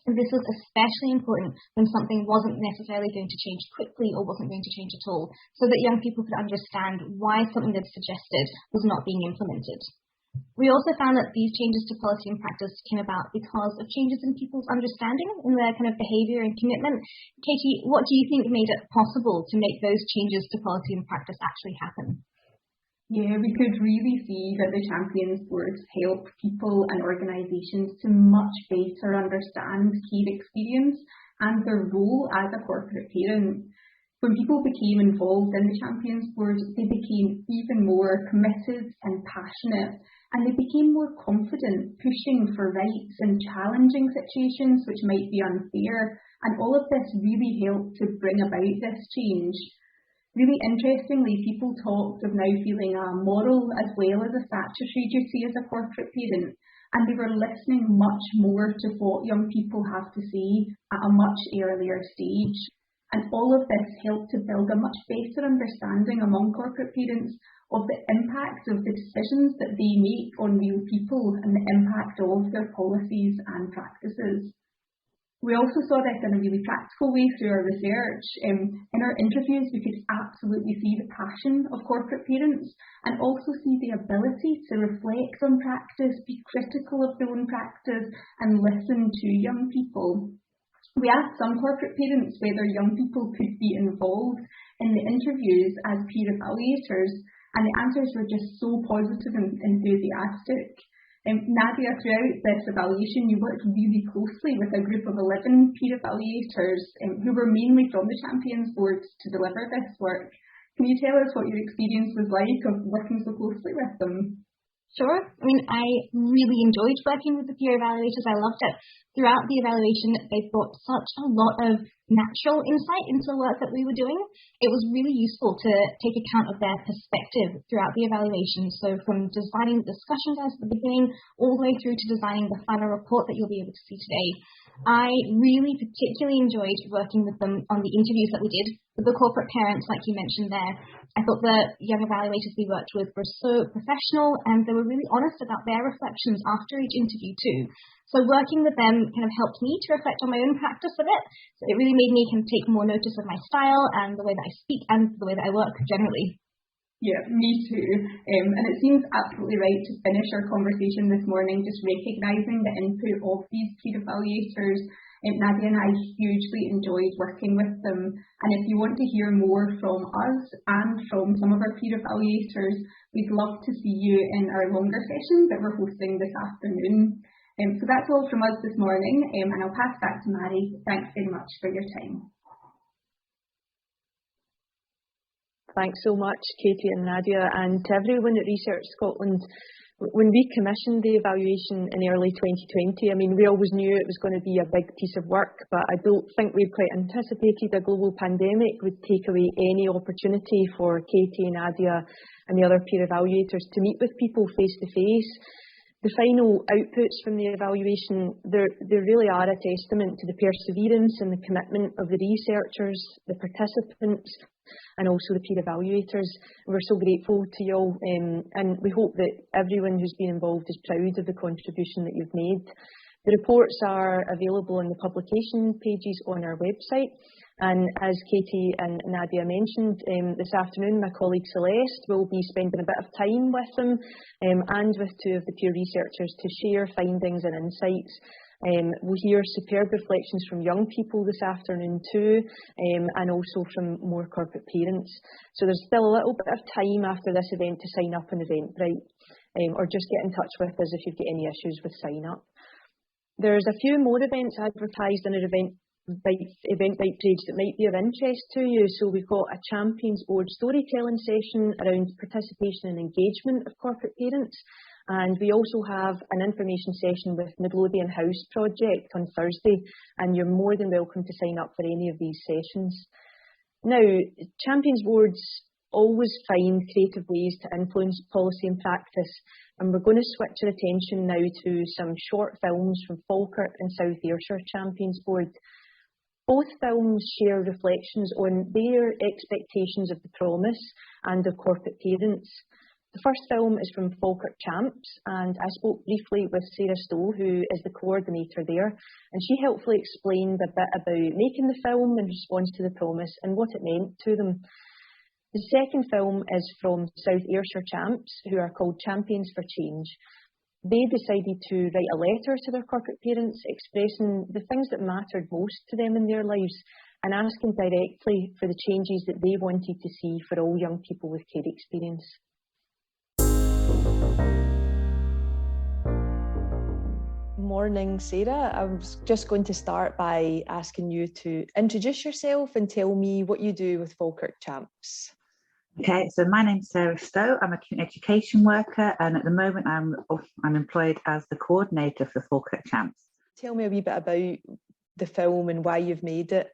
[SPEAKER 13] And this was especially important when something wasn't necessarily going to change quickly or wasn't going to change at all, so that young people could understand why something they'd suggested was not being implemented. We also found that these changes to policy and practice came about because of changes in people's understanding in their kind of behaviour and commitment. Katie, what do you think made it possible to make those changes to policy and practice actually happen?
[SPEAKER 12] Yeah, we could really see that the Champions Boards help people and organisations to much better understand care experience and their role as a corporate parent. When people became involved in the Champions Board, they became even more committed and passionate, and they became more confident, pushing for rights and challenging situations which might be unfair. And all of this really helped to bring about this change. Really interestingly, people talked of now feeling a moral as well as a statutory duty as a corporate parent, and they were listening much more to what young people have to say at a much earlier stage. And all of this helped to build a much better understanding among corporate parents of the impact of the decisions that they make on real people and the impact of their policies and practices. We also saw this in a really practical way through our research. In our interviews, we could absolutely see the passion of corporate parents and also see the ability to reflect on practice, be critical of their own practice, and listen to young people. We asked some corporate parents whether young people could be involved in the interviews as peer evaluators, and the answers were just so positive and enthusiastic. Nadia, throughout this evaluation, you worked really closely with a group of 11 peer evaluators who were mainly from the Champions Board to deliver this work. Can you tell us what your experience was like of working so closely with them?
[SPEAKER 13] Sure. I mean, I really enjoyed working with the peer evaluators. I loved it. Throughout the evaluation, they brought such a lot of natural insight into the work that we were doing. It was really useful to take account of their perspective throughout the evaluation. So from designing the discussion guides at the beginning, all the way through to designing the final report that you'll be able to see today. I really particularly enjoyed working with them on the interviews that we did with the corporate parents, like you mentioned there. I thought the young evaluators we worked with were so professional, and they were really honest about their reflections after each interview too. So working with them kind of helped me to reflect on my own practice a bit. So it really made me kind of take more notice of my style and the way that I speak and the way that I work generally.
[SPEAKER 12] Yeah, me too. And it seems absolutely right to finish our conversation this morning just recognising the input of these peer evaluators. Nadia and I hugely enjoyed working with them. And if you want to hear more from us and from some of our peer evaluators, we'd love to see you in our longer session that we're hosting this afternoon. So that's all from us this morning, and I'll pass back to Mary. Thanks very much for your time.
[SPEAKER 3] Thanks so much, Katie and Nadia, and to everyone at Research Scotland. When we commissioned the evaluation in early 2020, I mean, we always knew it was going to be a big piece of work, but I don't think we'd quite anticipated a global pandemic would take away any opportunity for Katie, Nadia and the other peer evaluators to meet with people face to face. The final outputs from the evaluation, they really are a testament to the perseverance and the commitment of the researchers, the participants, and also the peer evaluators. We're so grateful to you all, and we hope that everyone who's been involved is proud of the contribution that you've made. The reports are available on the publication pages on our website. And as Katie and Nadia mentioned, this afternoon my colleague Celeste will be spending a bit of time with them and with two of the peer researchers to share findings and insights. We'll hear superb reflections from young people this afternoon too, and also from more corporate parents. So there's still a little bit of time after this event to sign up on Eventbrite, or just get in touch with us if you've got any issues with sign up. There's a few more events advertised on our Eventbrite page that might be of interest to you. So we've got a Champions Board storytelling session around participation and engagement of corporate parents, and we also have an information session with Midlothian House Project on Thursday, and you're more than welcome to sign up for any of these sessions. Now, Champions Boards always find creative ways to influence policy and practice, and we're going to switch our attention now to some short films from Falkirk and South Ayrshire Champions Board. Both films share reflections on their expectations of the promise and of corporate parents. The first film is from Falkirk Champs, and I spoke briefly with Sarah Stowe, who is the coordinator there, and she helpfully explained a bit about making the film in response to the promise and what it meant to them. The second film is from South Ayrshire Champs, who are called Champions for Change. They decided to write a letter to their corporate parents expressing the things that mattered most to them in their lives and asking directly for the changes that they wanted to see for all young people with care experience.
[SPEAKER 14] Morning, Sarah. I was just going to start by asking you to introduce yourself and tell me what you do with Falkirk Champs.
[SPEAKER 15] Okay, so my name's Sarah Stowe. I'm a community education worker, and at the moment I'm employed as the coordinator for Falkirk Champs.
[SPEAKER 14] Tell me a wee bit about the film and why you've made it.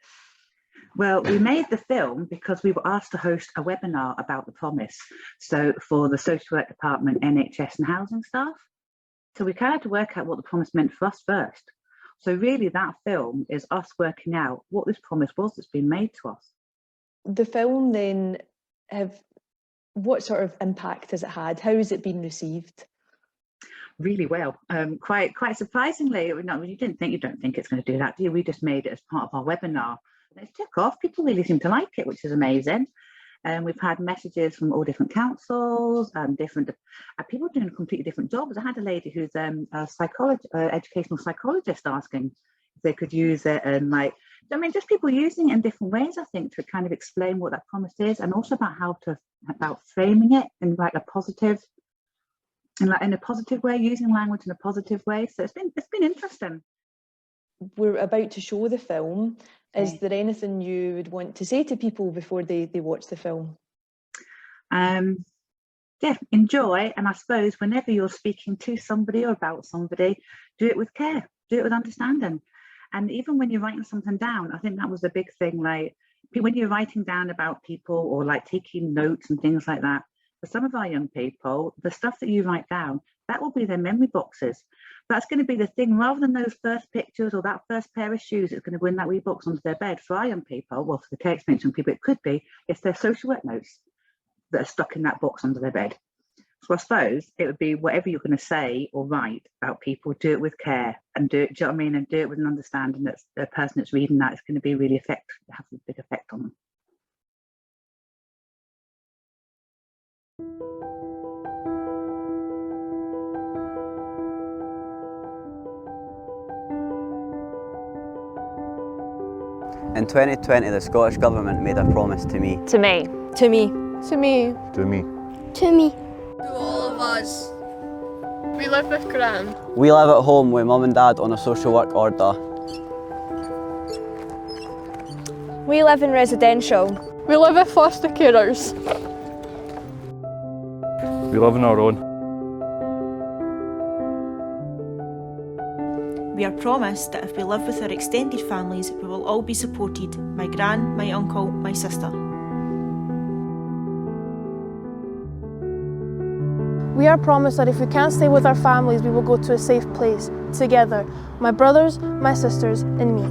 [SPEAKER 15] Well, we made the film because we were asked to host a webinar about the promise, so for the social work department, NHS and housing staff. So we kind of had to work out what the promise meant for us first. So really that film is us working out what this promise was that's been made to us.
[SPEAKER 14] The film then, what sort of impact has it had? How has it been received?
[SPEAKER 15] Really well, quite surprisingly. You don't think it's going to do that, do you? We just made it as part of our webinar. And it took off. People really seem to like it, which is amazing. And we've had messages from all different councils and different people doing completely different jobs. I had a lady who's a educational psychologist asking, they could use it, and like, I mean, just people using it in different ways, I think, to kind of explain what that promise is, and also about framing it in like a positive, in a positive way, using language in a positive way. So it's been interesting.
[SPEAKER 14] We're about to show the film. Is there anything you would want to say to people before they watch the film?
[SPEAKER 15] Yeah, enjoy, and I suppose whenever you're speaking to somebody or about somebody, do it with care, do it with understanding. And even when you're writing something down, I think that was a big thing, like when you're writing down about people or like taking notes and things like that, for some of our young people, the stuff that you write down, that will be their memory boxes. That's going to be the thing, rather than those first pictures or that first pair of shoes that's going to go in that wee box onto their bed. For our young people, well, for the care experience young people, it could be, it's their social work notes that are stuck in that box under their bed. So I suppose it would be whatever you're going to say or write about people, do it with care, and do it, do you know what I mean? And do it with an understanding that the person that's reading that is going to be really have a big effect on them.
[SPEAKER 16] In 2020, the Scottish Government made a promise to me.
[SPEAKER 17] To me.
[SPEAKER 6] To me.
[SPEAKER 17] To me.
[SPEAKER 18] To me.
[SPEAKER 6] To me.
[SPEAKER 17] To all of us. We live with Gran.
[SPEAKER 16] We live at home with Mum and Dad on a social work order.
[SPEAKER 6] We live in residential.
[SPEAKER 17] We live with foster carers.
[SPEAKER 18] We live on our own.
[SPEAKER 19] We are promised that if we live with our extended families, we will all be supported. My gran, my uncle, my sister.
[SPEAKER 20] We are promised that if we can't stay with our families, we will go to a safe place, together, my brothers, my sisters, and me.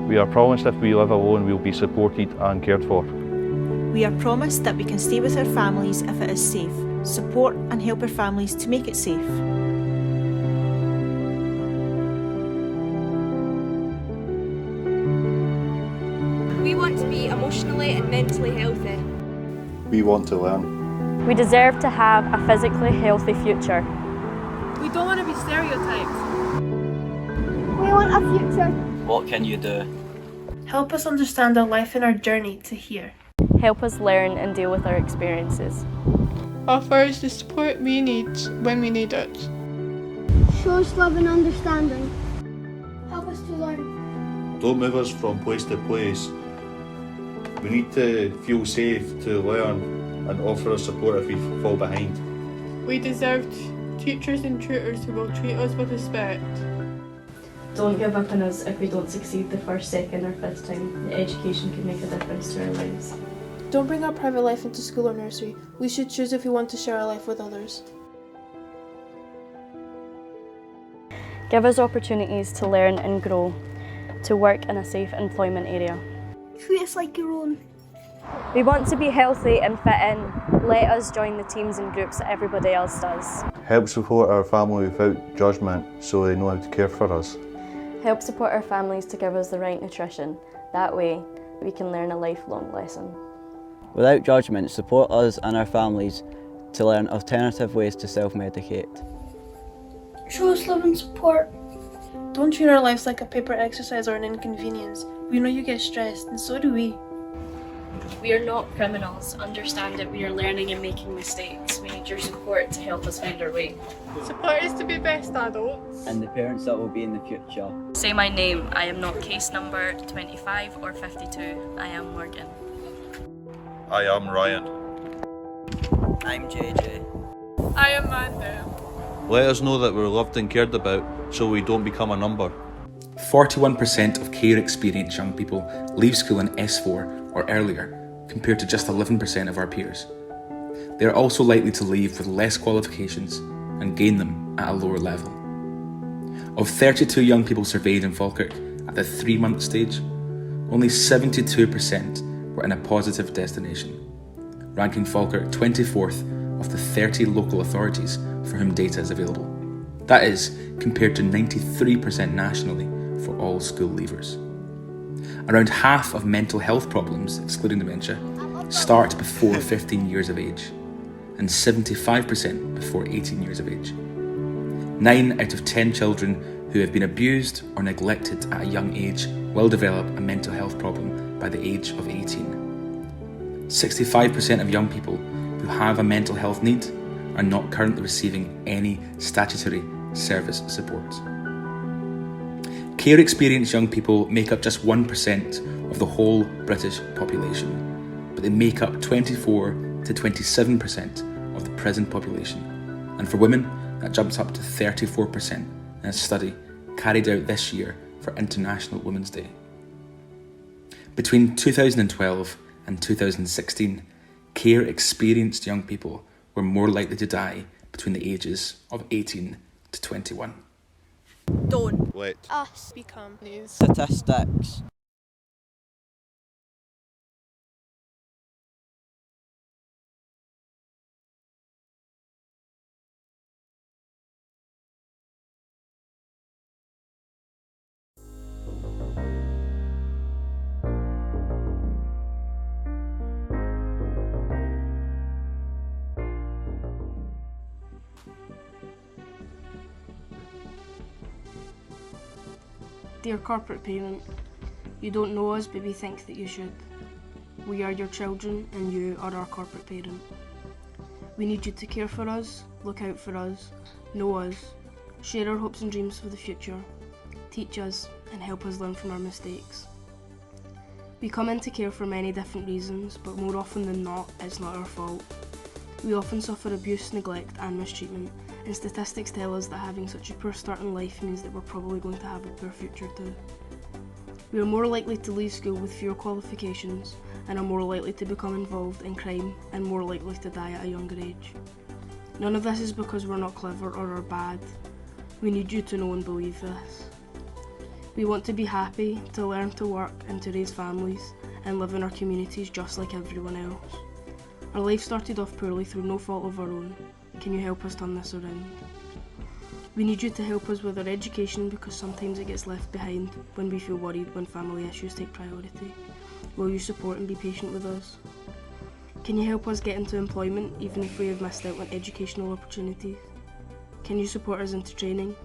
[SPEAKER 18] We are promised if we live alone, we will be supported and cared for.
[SPEAKER 19] We are promised that we can stay with our families if it is safe, support and help our families to make it safe.
[SPEAKER 21] We want to be emotionally and mentally healthy.
[SPEAKER 18] We want to learn.
[SPEAKER 17] We deserve to have a physically healthy future.
[SPEAKER 20] We don't want to be stereotyped.
[SPEAKER 21] We want a future.
[SPEAKER 16] What can you do?
[SPEAKER 20] Help us understand our life and our journey to here.
[SPEAKER 17] Help us learn and deal with our experiences.
[SPEAKER 20] Offer us the support we need when we need it.
[SPEAKER 21] Show us love and understanding. Help us to learn.
[SPEAKER 18] Don't move us from place to place. We need to feel safe to learn and offer us support if we fall behind.
[SPEAKER 20] We deserve teachers and tutors who will treat us with respect.
[SPEAKER 22] Don't give up on us if we don't succeed the first, second or fifth time. The education can make a difference to our lives.
[SPEAKER 20] Don't bring our private life into school or nursery. We should choose if we want to share our life with others.
[SPEAKER 17] Give us opportunities to learn and grow, to work in a safe employment area.
[SPEAKER 21] Treat us like your own.
[SPEAKER 17] We want to be healthy and fit in. Let us join the teams and groups that everybody else does.
[SPEAKER 18] Help support our family without judgment so they know how to care for us.
[SPEAKER 17] Help support our families to give us the right nutrition. That way, we can learn a lifelong lesson.
[SPEAKER 16] Without judgment, support us and our families to learn alternative ways to self-medicate.
[SPEAKER 21] Show us love and support.
[SPEAKER 20] Don't treat our lives like a paper exercise or an inconvenience. We know you get stressed, and so do we.
[SPEAKER 22] We are not criminals. Understand that we are learning and making mistakes. We need your support to help us find our way.
[SPEAKER 20] Support us to be best adults.
[SPEAKER 16] And the parents that will be in the future.
[SPEAKER 22] Say my name. I am not case number 25 or 52. I am Morgan.
[SPEAKER 18] I am Ryan.
[SPEAKER 16] I'm JJ.
[SPEAKER 20] I am Manda.
[SPEAKER 18] Let us know that we're loved and cared about so we don't become a number.
[SPEAKER 23] 41% of care experienced young people leave school in S4 or earlier, compared to just 11% of our peers. They are also likely to leave with less qualifications and gain them at a lower level. Of 32 young people surveyed in Falkirk at the 3-month stage, only 72% were in a positive destination, ranking Falkirk 24th of the 30 local authorities for whom data is available. That is compared to 93% nationally for all school leavers. Around half of mental health problems, excluding dementia, start before 15 years of age, and 75% before 18 years of age. 9 out of 10 children who have been abused or neglected at a young age will develop a mental health problem by the age of 18. 65% of young people who have a mental health need are not currently receiving any statutory service support. Care experienced young people make up just 1% of the whole British population, but they make up 24 to 27% of the present population. And for women, that jumps up to 34% in a study carried out this year for International Women's Day. Between 2012 and 2016, care experienced young people were more likely to die between the ages of 18 to 21.
[SPEAKER 4] Don't
[SPEAKER 18] let
[SPEAKER 4] us become news.
[SPEAKER 16] Statistics.
[SPEAKER 22] Dear corporate parent, you don't know us, but we think that you should. We are your children and you are our corporate parent. We need you to care for us, look out for us, know us, share our hopes and dreams for the future, teach us and help us learn from our mistakes. We come into care for many different reasons, but more often than not, it's not our fault. We often suffer abuse, neglect and mistreatment, and statistics tell us that having such a poor start in life means that we're probably going to have a poor future too. We are more likely to leave school with fewer qualifications and are more likely to become involved in crime and more likely to die at a younger age. None of this is because we're not clever or are bad. We need you to know and believe this. We want to be happy, to learn to work and to raise families and live in our communities just like everyone else. Our life started off poorly through no fault of our own. Can you help us turn this around? We need you to help us with our education because sometimes it gets left behind when we feel worried when family issues take priority. Will you support and be patient with us? Can you help us get into employment even if we have missed out on educational opportunities? Can you support us into training?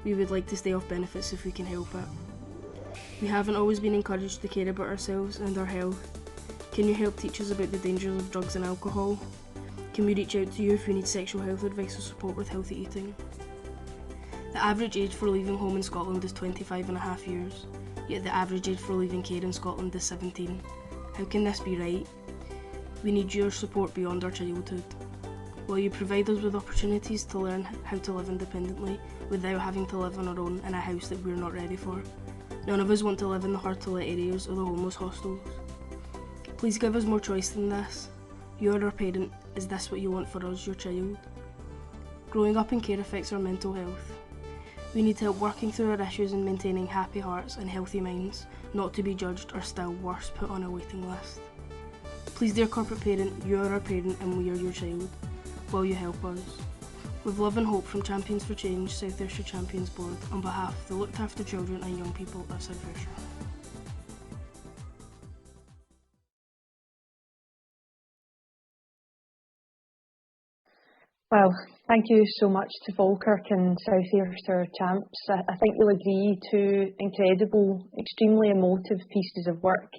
[SPEAKER 22] We would like to stay off benefits if we can help it. We haven't always been encouraged to care about ourselves and our health. Can you help teach us about the dangers of drugs and alcohol? Can we reach out to you if we need sexual health advice or support with healthy eating? The average age for leaving home in Scotland is 25.5 years, yet the average age for leaving care in Scotland is 17. How can this be right? We need your support beyond our childhood. Will you provide us with opportunities to learn how to live independently without having to live on our own in a house that we're not ready for? None of us want to live in the hard-to-let areas or the homeless hostels. Please give us more choice than this. You are our parent. Is this what you want for us, your child? Growing up in care affects our mental health. We need help working through our issues and maintaining happy hearts and healthy minds, not to be judged or still worse, put on a waiting list. Please, dear corporate parent, you are our parent and we are your child. Will you help us? With love and hope from Champions for Change, South Ayrshire Champions Board, on behalf of the Looked After Children and Young People of South Ayrshire.
[SPEAKER 3] Well, thank you so much to Falkirk and South Ayrshire Champs. I think you'll agree, two incredible, extremely emotive pieces of work,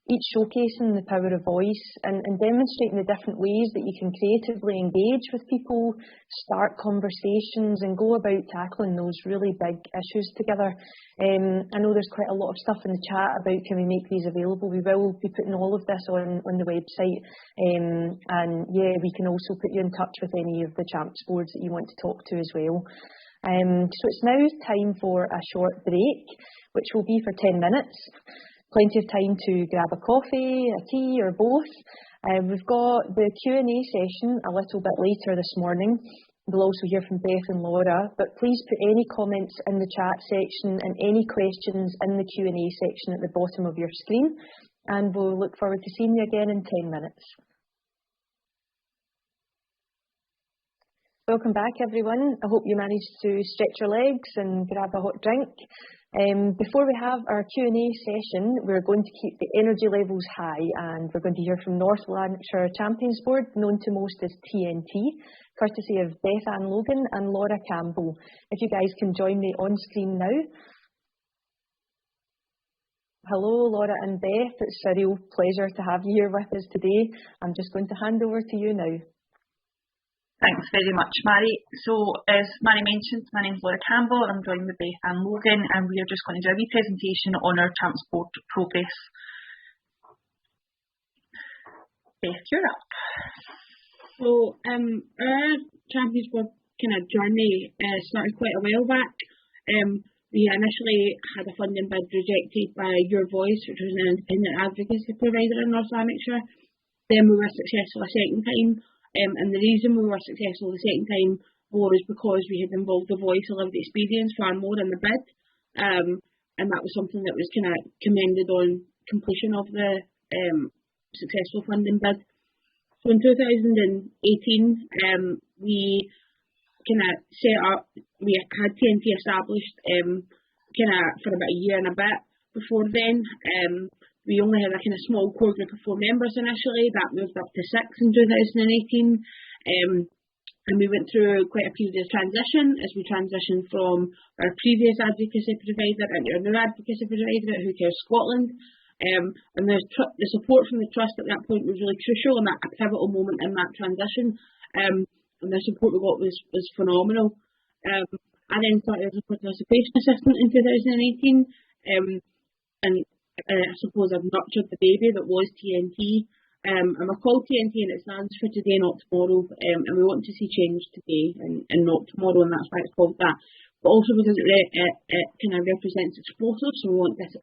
[SPEAKER 3] each showcasing the power of voice and demonstrating the different ways that you can creatively engage with people, start conversations and go about tackling those really big issues together. I know there's quite a lot of stuff in the chat about can we make these available. We will be putting all of this on the website, and yeah, we can also put you in touch with any of the Champs boards that you want to talk to as well. So it's now time for a short break, which will be for 10 minutes. Plenty of time to grab a coffee, a tea or both. We've got the Q&A session a little bit later this morning. We'll also hear from Beth and Laura, but please put any comments in the chat section and any questions in the Q&A section at the bottom of your screen, and we'll look forward to seeing you again in 10 minutes. Welcome back everyone. I hope you managed to stretch your legs and grab a hot drink. Before we have our Q&A session, we're going to keep the energy levels high, and we're going to hear from North Lanarkshire Champions Board, known to most as TNT, courtesy of Beth Ann Logan and Laura Campbell. If you guys can join me on screen now. Hello, Laura and Beth. It's a real pleasure to have you here with us today. I'm just going to hand over to you now.
[SPEAKER 1] Thanks very much, Mary. So, as Mary mentioned, my name's Laura Campbell and I'm joined with Beth Ann Logan, and we are just going to do a wee presentation on our transport progress. Beth, you're up.
[SPEAKER 5] So, our Champions Board kind of journey started quite a while back. We initially had a funding bid rejected by Your Voice, which was an independent advocacy provider in North Lanarkshire. Then we were successful a second time. And the reason we were successful the second time was because we had involved the voice of lived experience far more in the bid. And that was something that was kind of commended on completion of the successful funding bid. So in 2018, we kind of set up, we had TNT established kind of for about a year and a bit. Before then, we only had a kind of small core group of 4 members initially. That moved up to 6 in 2018. And we went through quite a period of transition as we transitioned from our previous advocacy provider into our new advocacy provider at Who Cares Scotland. And the support from the Trust at that point was really crucial and a pivotal moment in that transition. And the support we got was phenomenal. I then started as a participation assistant in 2018. And I suppose I've nurtured the baby that was TNT. And we're called TNT and it stands for Today Not Tomorrow. And we want to see change today and not tomorrow, and that's why it's called that. But also because it kind of represents explosives, so we want this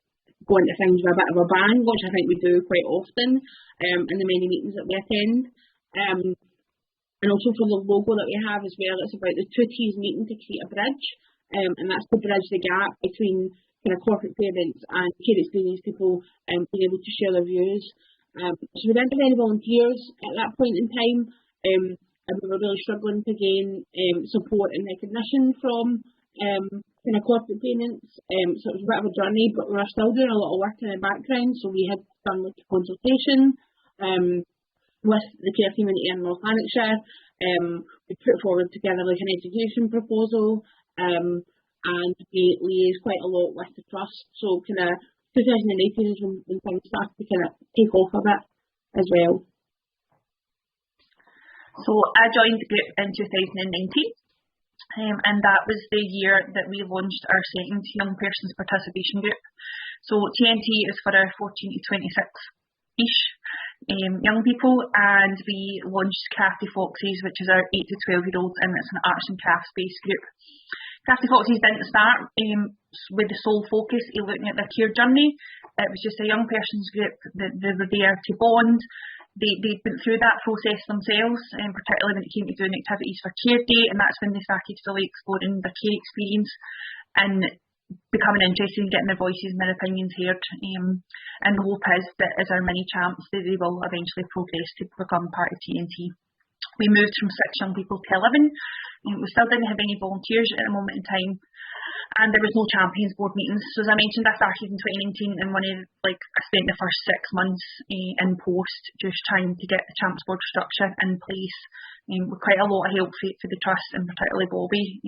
[SPEAKER 5] go into things with a bit of a bang, which I think we do quite often in the many meetings that we attend. And also for the logo that we have as well, it's about the 2 T's meeting to create a bridge. And that's to bridge the gap between kind of corporate parents and care experience people being able to share their views. So we didn't have any volunteers at that point in time, and we were really struggling to gain support and recognition from kind of corporate parents. So it was a bit of a journey, but we were still doing a lot of work in the background. So we had done like a consultation with the care community in North Lanarkshire. We put forward together like an education proposal. And we liaised quite a lot with the Trust. So kind of 2018 is when things started to kind of take off a bit as well.
[SPEAKER 1] So I joined the group in 2019, and that was the year that we launched our second Young Persons Participation Group. So TNT is for our 14 to 26-ish young people, and we launched Crafty Foxes, which is our 8 to 12-year-olds, and it's an arts and crafts based group. Crafty Foxes didn't start with the sole focus of looking at their care journey. It was just a young person's group that they were there to bond. They went through that process themselves, particularly when it came to doing activities for Care Day, and that's when they started really exploring their care experience and becoming interested in getting their voices and their opinions heard. And the hope is that as our mini champs, they will eventually progress to become part of TNT. We moved from 6 young people to 11. We still didn't have any volunteers at the moment in time, and there was no Champions Board meetings. So as I mentioned, I started in 2019, and I spent the first 6 months in post just trying to get the Champs Board structure in place, with quite a lot of help for the Trust and particularly Bobby.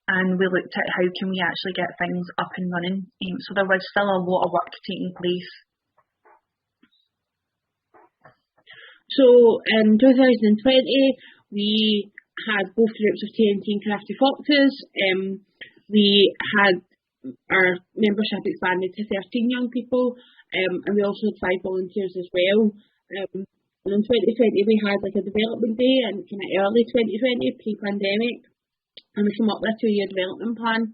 [SPEAKER 1] And we looked at how can we actually get things up and running. So there was still a lot of work taking place.
[SPEAKER 5] So in 2020, we had both groups of TNT and Crafty Foxes. We had our membership expanded to 13 young people, and we also had 5 volunteers as well. And in 2020 we had like a development day in kind of early 2020, pre-pandemic, and we came up with a 2-year development plan.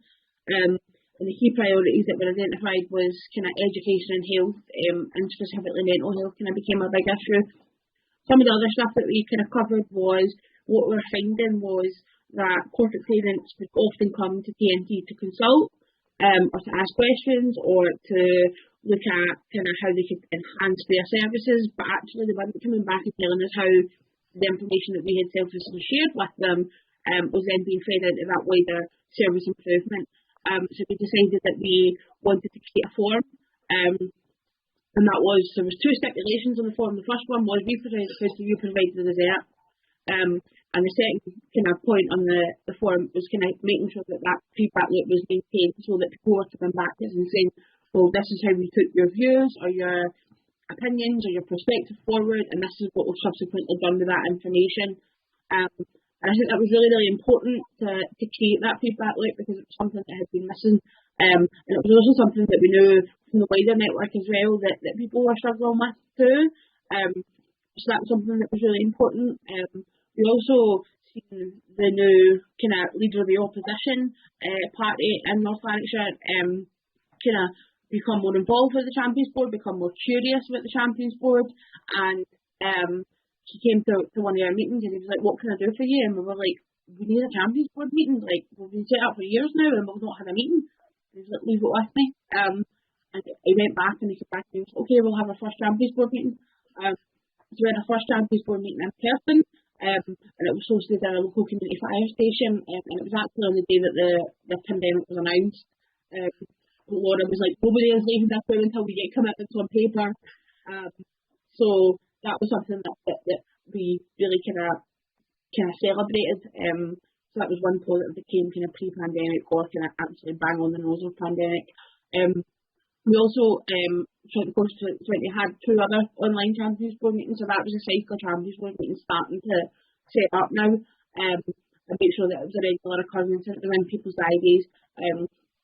[SPEAKER 5] And the key priorities that were identified was kind of education and health, and specifically mental health kind of became a big issue. Some of the other stuff that we kind of covered was what we were finding was that corporate parents would often come to TNT to consult or to ask questions or to look at kind of how they could enhance their services, but actually they weren't coming back and telling us how the information that we had selfishly shared with them was then being fed into that wider service improvement. So we decided that we wanted to create a form, and that was, there was 2 stipulations on the form. The first one was you provide the dessert, and the second kind of point on the form was kind of making sure that feedback loop was maintained, so that people were coming back to us and saying, well, this is how we took your views or your opinions or your perspective forward, and this is what we've subsequently done with that information. And I think that was really, really important to create that feedback loop, because it was something that had been missing. And it was also something that we knew from the wider network as well that people were struggling with too. So that was something that was really important. We also seen the new kind of leader of the opposition party in North Lanarkshire kind of become more involved with the Champions Board, become more curious about the Champions Board, and he came to one of our meetings and he was like, what can I do for you? And we were like, we need a Champions Board meeting, like we've been set up for years now and we've not had a meeting. He was like, leave it with me. And he went back and he came back and he was like, okay, we'll have our first Champions Board meeting. So we had our first Champions Board meeting in person, and it was hosted at a local community fire station, and it was actually on the day that the pandemic was announced. Laura was like, nobody is leaving this room until we get commitments on paper. So that was something that we really kind of celebrated. So that was one positive that came kind of pre-pandemic or kind of absolutely bang on the nose of pandemic. We also, throughout the course of 2020, had 2 other online Champions Board meetings, so that was a cycle Champions Board meeting starting to set up now, and make sure that it was a regular occurrence within people's diaries.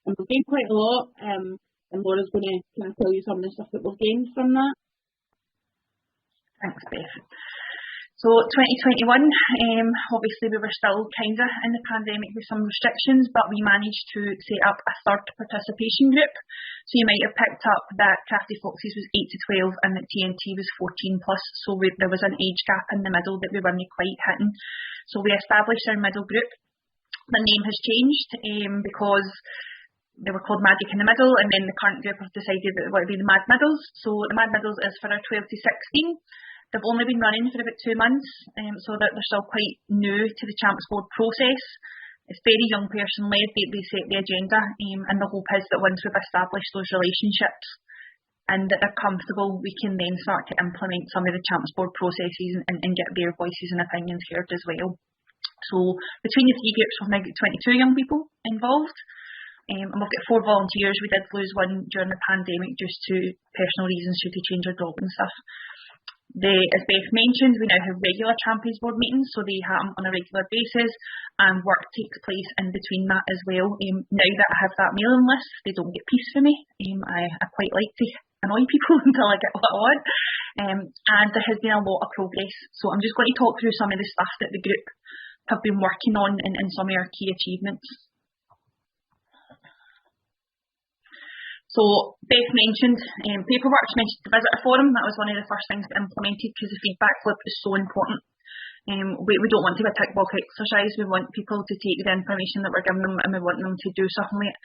[SPEAKER 5] And we've gained quite a lot, and Laura's going to kind of tell you some of the stuff that we've gained from that.
[SPEAKER 1] Thanks, Beth. So 2021, obviously we were still kind of in the pandemic with some restrictions, but we managed to set up a 3rd participation group. So you might have picked up that Crafty Foxes was 8 to 12 and that TNT was 14 plus. So there was an age gap in the middle that we weren't quite hitting. So we established our middle group. The name has changed because they were called Magic in the Middle, and then the current group have decided that it would be the Mad Middles. So the Mad Middles is for our 12 to 16. They've only been running for about 2 months, so that they're still quite new to the Champs Board process. It's very young person led, they set the agenda, and the hope is that once we've established those relationships and that they're comfortable, we can then start to implement some of the Champs Board processes and get their voices and opinions heard as well. So between the 3 groups we've now got 22 young people involved. And we've got 4 volunteers. We did lose one during the pandemic just to personal reasons, due to change our job and stuff. As Beth mentioned, we now have regular Champions Board meetings, so they happen on a regular basis, and work takes place in between that as well. Now that I have that mailing list, they don't get peace for me. I quite like to annoy people until I get what I want. And there has been a lot of progress. So I'm just going to talk through some of the stuff that the group have been working on and some of our key achievements. So Beth mentioned paperwork. She mentioned the visitor forum. That was one of the first things that implemented because the feedback loop is so important. We don't want to be a tick box exercise. We want people to take the information that we're giving them and we want them to do something with it.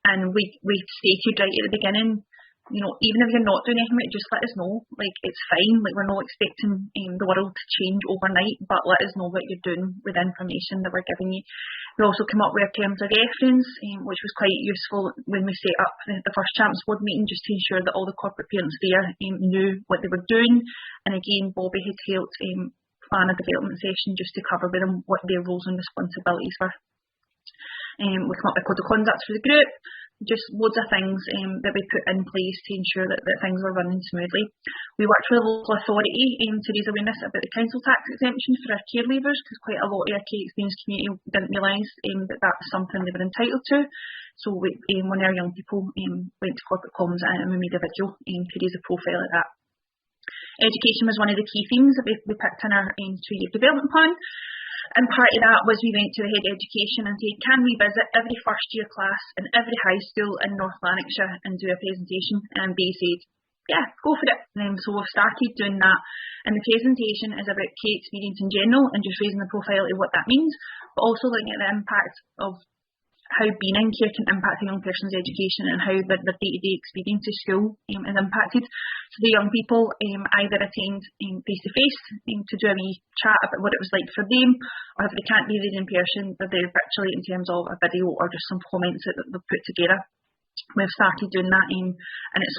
[SPEAKER 1] And we stated right at the beginning, you know, even if you're not doing anything with it, just let us know. Like, it's fine. Like, we're not expecting the world to change overnight, but let us know what you're doing with the information that we're giving you. We also came up with our terms of reference, which was quite useful when we set up the first Champs Board meeting, just to ensure that all the corporate parents there knew what they were doing. And again, Bobby had helped plan a development session just to cover with them what their roles and responsibilities were. We came up with a code of conduct for the group. Just loads of things that we put in place to ensure that things were running smoothly. We worked with the local authority to raise awareness about the council tax exemption for our care leavers, because quite a lot of our care experienced community didn't realise that that was something they were entitled to. So one of our young people went to corporate comms and we made a video to raise a profile of that. Education was one of the key themes that we picked in our 2-year development plan. And part of that was we went to the head of education and said, can we visit every first year class in every high school in North Lanarkshire and do a presentation? And they said, yeah, go for it. So we've started doing that. And the presentation is about care experience in general and just raising the profile of what that means, but also looking at the impact of how being in care can impact a young person's education and how their day-to-day experience of school is impacted. So the young people either attend face-to-face to do a wee chat about what it was like for them, or if they can't be there in person, they're there virtually in terms of a video or just some comments that they've put together. We've started doing that and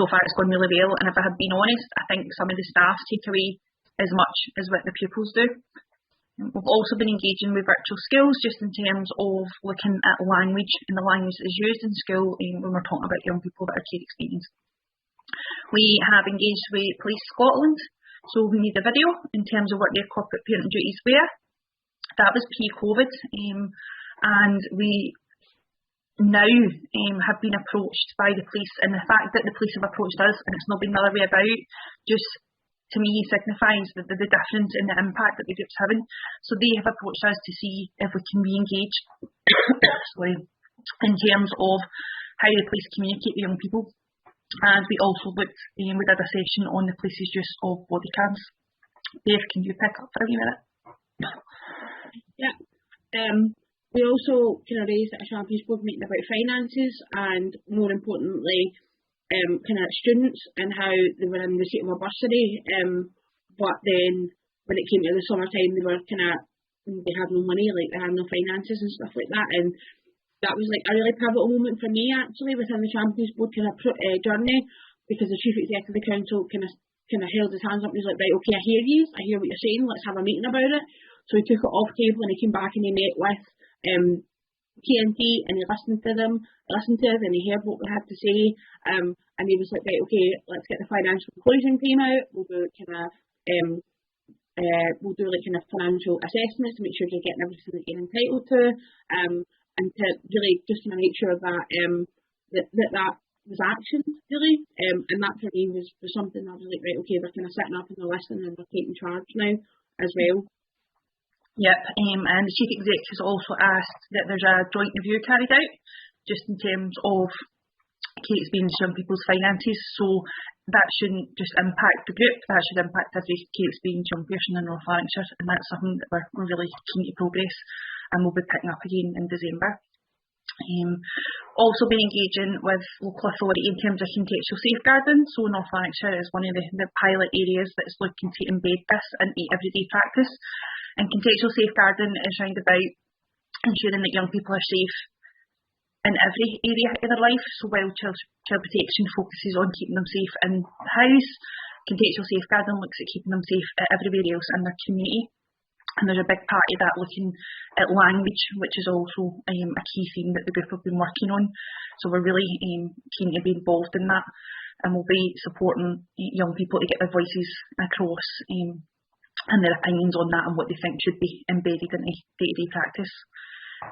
[SPEAKER 1] so far it's gone really well, and if I have been honest, I think some of the staff take away as much as what the pupils do. We've also been engaging with virtual skills just in terms of looking at language and the language that is used in school when we're talking about young people that are care experienced. We have engaged with Police Scotland, so we made a video in terms of what their corporate parent duties were. That was pre-COVID, and we now have been approached by the police, and the fact that the police have approached us and it's not been the other way about just to me signifies the difference in the impact that the group's having. So they have approached us to see if we can be engaged in terms of how the police communicate with young people. And we also looked, we did a session on the police's use of body cams. Dave, can you pick up for a wee minute?
[SPEAKER 5] Yeah. We also kind of raised at a Champions Board meeting about finances and, more importantly, kind of students and how they were in receipt of a bursary, but then when it came to the summertime, they were they had no money, like they had no finances and stuff like that, and that was like a really pivotal moment for me actually within the Champions Board journey, because the Chief Executive of the Council kind of held his hands up and was like, right, okay, I hear what you're saying, let's have a meeting about it. So he took it off table and he came back and he met with TNT and he listened to them and he heard what we had to say, and he was like, right, okay, let's get the financial closing team out, we'll do financial assessments to make sure you're getting everything that you're entitled to, and to really just to make sure that that was action really, and that for me was something that was like, right, okay, they're kind of sitting up and they're listening and they're taking charge now as well.
[SPEAKER 1] Yep, and the Chief Executive has also asked that there's a joint review carried out, just in terms of care experienced young people's finances. So that shouldn't just impact the group, that should impact every care experienced young person in North Lanarkshire, and that's something that we're really keen to progress, and we'll be picking up again in December. Also been engaging with local authority in terms of contextual safeguarding. So North Lanarkshire is one of the pilot areas that's looking to embed this into everyday practice. And contextual safeguarding is round about ensuring that young people are safe in every area of their life. So while child protection focuses on keeping them safe in the house, contextual safeguarding looks at keeping them safe everywhere else in their community. And there's a big part of that looking at language, which is also a key theme that the group have been working on. So we're really keen to be involved in that, and we'll be supporting young people to get their voices across and their opinions on that and what they think should be embedded in day-to-day practice.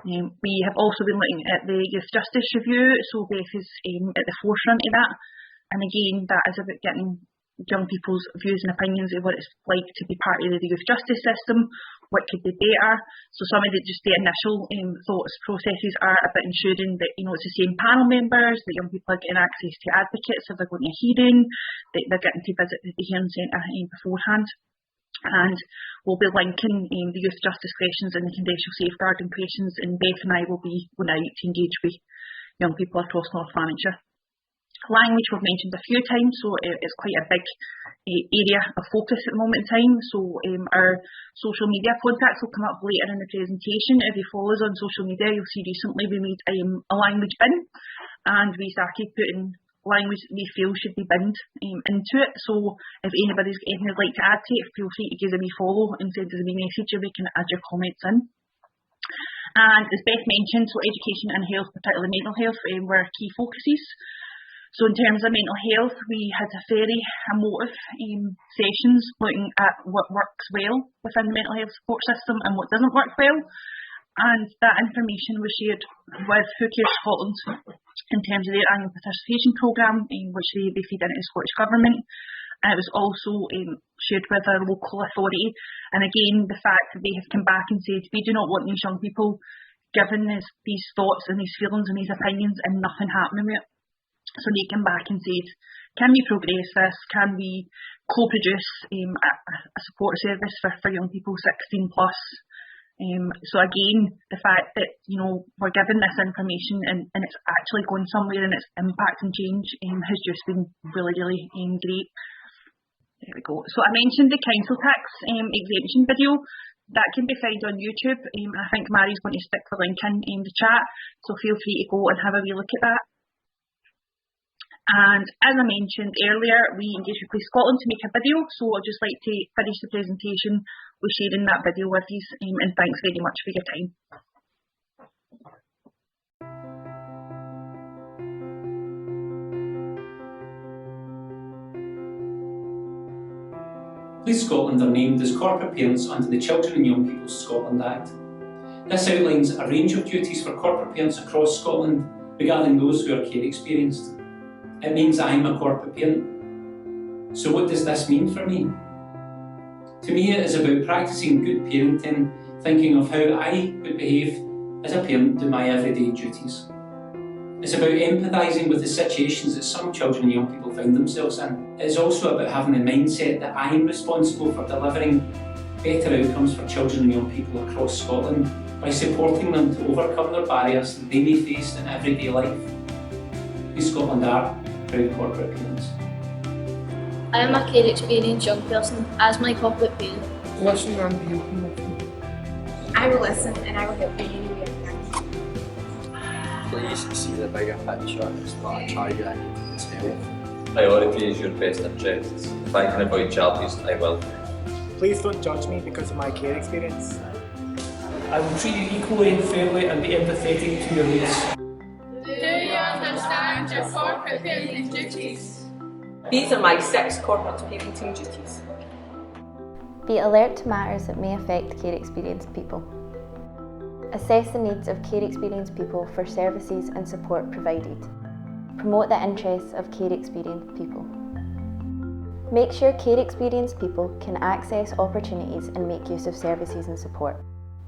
[SPEAKER 1] We have also been looking at the Youth Justice Review, so Beth is at the forefront of that, and again that is about getting young people's views and opinions of what it's like to be part of the youth justice system, what could be better. So some of the initial thoughts processes are about ensuring that it's the same panel members, that young people are getting access to advocates if they're going to a hearing, that they're getting to visit the hearing centre beforehand. And we'll be linking the youth justice questions and the contextual safeguarding questions, and Beth and I will be going out to engage with young people across North Lanarkshire. Language we've mentioned a few times, so it's quite a big area of focus at the moment in time. So our social media contacts will come up later in the presentation. If you follow us on social media, you'll see recently we made a language bin, and we started putting language that we feel should be binned into it. So if anybody's got anything they'd like to add to it, feel free to give us a wee follow and send us a wee message and we can add your comments in. And as Beth mentioned, so education and health, particularly mental health, were key focuses. So in terms of mental health, we had a very emotive sessions looking at what works well within the mental health support system and what doesn't work well. And that information was shared with Who Cares Scotland in terms of their annual participation programme, which they feed into the Scottish Government. And it was also shared with our local authority. And again, the fact that they have come back and said, we do not want these young people given these thoughts and these feelings and these opinions and nothing happening with it. So they came back and said, can we progress this? Can we co-produce a support service for young people 16 plus So again, the fact that, you know, we're given this information and it's actually going somewhere and its impact and change has just been really, really great. There we go. So I mentioned the council tax exemption video. That can be found on YouTube. I think Mary's going to stick the link in the chat, so feel free to go and have a wee look at that. And as I mentioned earlier, we engaged with Police Scotland to make a video, so I'd just like to finish the presentation with sharing that video with you, and thanks very much for your time.
[SPEAKER 7] Police Scotland are named as corporate parents under the Children and Young People Scotland Act. This outlines a range of duties for corporate parents across Scotland regarding those who are care experienced. It means I'm a corporate parent. So what does this mean for me? To me, it is about practising good parenting, thinking of how I would behave as a parent to my everyday duties. It's about empathising with the situations that some children and young people find themselves in. It is also about having the mindset that I am responsible for delivering better outcomes for children and young people across Scotland by supporting them to overcome their barriers that they may face in everyday life. Police Scotland are proud corporate parents.
[SPEAKER 8] I am a care experienced young person as my corporate parent.
[SPEAKER 10] Listen and be open with me.
[SPEAKER 24] I will listen and I will help you in any way I can.
[SPEAKER 25] Please see the bigger picture and start trying to help.
[SPEAKER 26] Priority is your best interests. If I can avoid charges, I will.
[SPEAKER 27] Please don't judge me because of my care experience.
[SPEAKER 28] I will treat you equally and fairly and be empathetic to your needs.
[SPEAKER 24] Do you understand your corporate parenting duties?
[SPEAKER 29] These are my 6 corporate parenting duties.
[SPEAKER 30] Be alert to matters that may affect care experienced people. Assess the needs of care experienced people for services and support provided. Promote the interests of care experienced people. Make sure care experienced people can access opportunities and make use of services and support.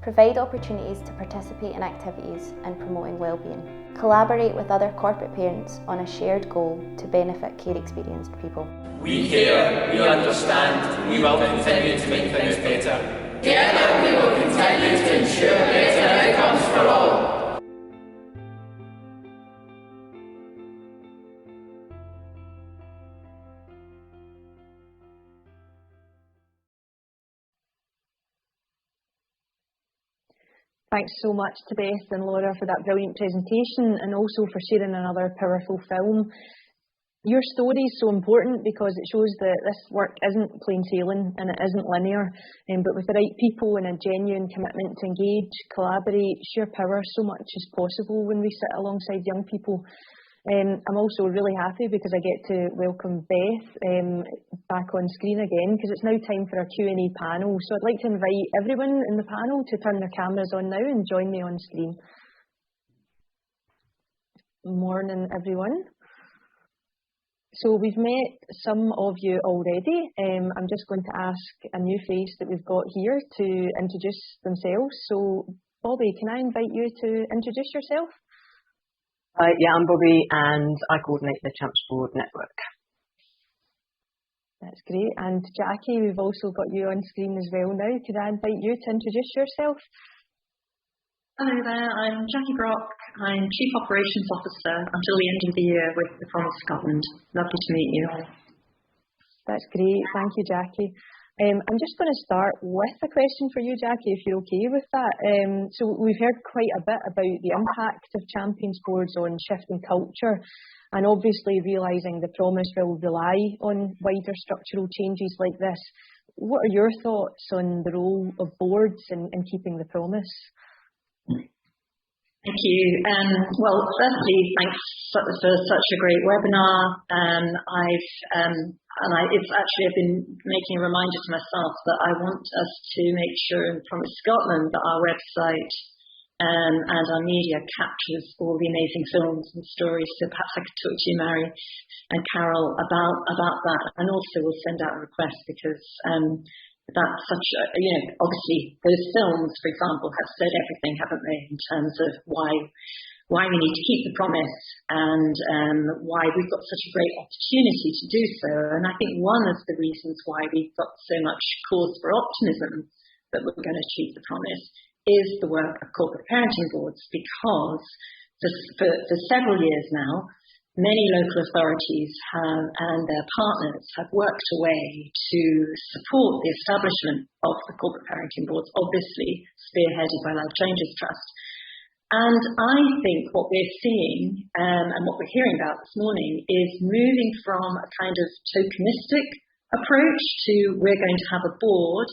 [SPEAKER 30] Provide opportunities to participate in activities and promoting wellbeing. Collaborate with other corporate parents on a shared goal to benefit care experienced people.
[SPEAKER 28] We care, we understand, we will continue to make things better.
[SPEAKER 24] Together we will continue to ensure better outcomes for all.
[SPEAKER 9] Thanks so much to Beth and Laura for that brilliant presentation and also for sharing another powerful film. Your story is so important because it shows that this work isn't plain sailing and it isn't linear, but with the right people and a genuine commitment to engage, collaborate, share power, so much is possible when we sit alongside young people. I'm also really happy because I get to welcome Beth back on screen again because it's now time for our Q&A panel. So I'd like to invite everyone in the panel to turn their cameras on now and join me on screen. Morning, everyone. So we've met some of you already. I'm just going to ask a new face that we've got here to introduce themselves. So Bobby, can I invite you to introduce yourself?
[SPEAKER 31] Yeah, I'm Bobby and I coordinate the Champs Board network.
[SPEAKER 9] That's great. And Jackie, we've also got you on screen as well now. Could I invite you to introduce yourself?
[SPEAKER 32] Hello there, I'm Jackie Brock. I'm Chief Operations Officer until the end of the year with the Promise Scotland. Lovely to meet you.
[SPEAKER 9] That's great. Thank you, Jackie. I'm just going to start with a question for you, Jackie, if you're okay with that. So we've heard quite a bit about the impact of Champions Boards on shifting culture and obviously realising the Promise will rely on wider structural changes like this. What are your thoughts on the role of boards in keeping the promise?
[SPEAKER 32] Thank you. Well, firstly, thanks for such a great webinar. I've been making a reminder to myself that I want us to make sure in Promise Scotland that our website and our media captures all the amazing films and stories. So perhaps I could talk to you, Mary and Carol, about that. And also we'll send out a request because that's such a, obviously those films, for example, have said everything, haven't they, in terms of why we need to keep the promise and why we've got such a great opportunity to do so. And I think one of the reasons why we've got so much cause for optimism that we're going to achieve the promise is the work of corporate parenting boards, because for several years now, many local authorities and their partners have worked away to support the establishment of the corporate parenting boards, obviously spearheaded by Life Changes Trust. And I think what we're seeing and what we're hearing about this morning is moving from a kind of tokenistic approach to we're going to have a board,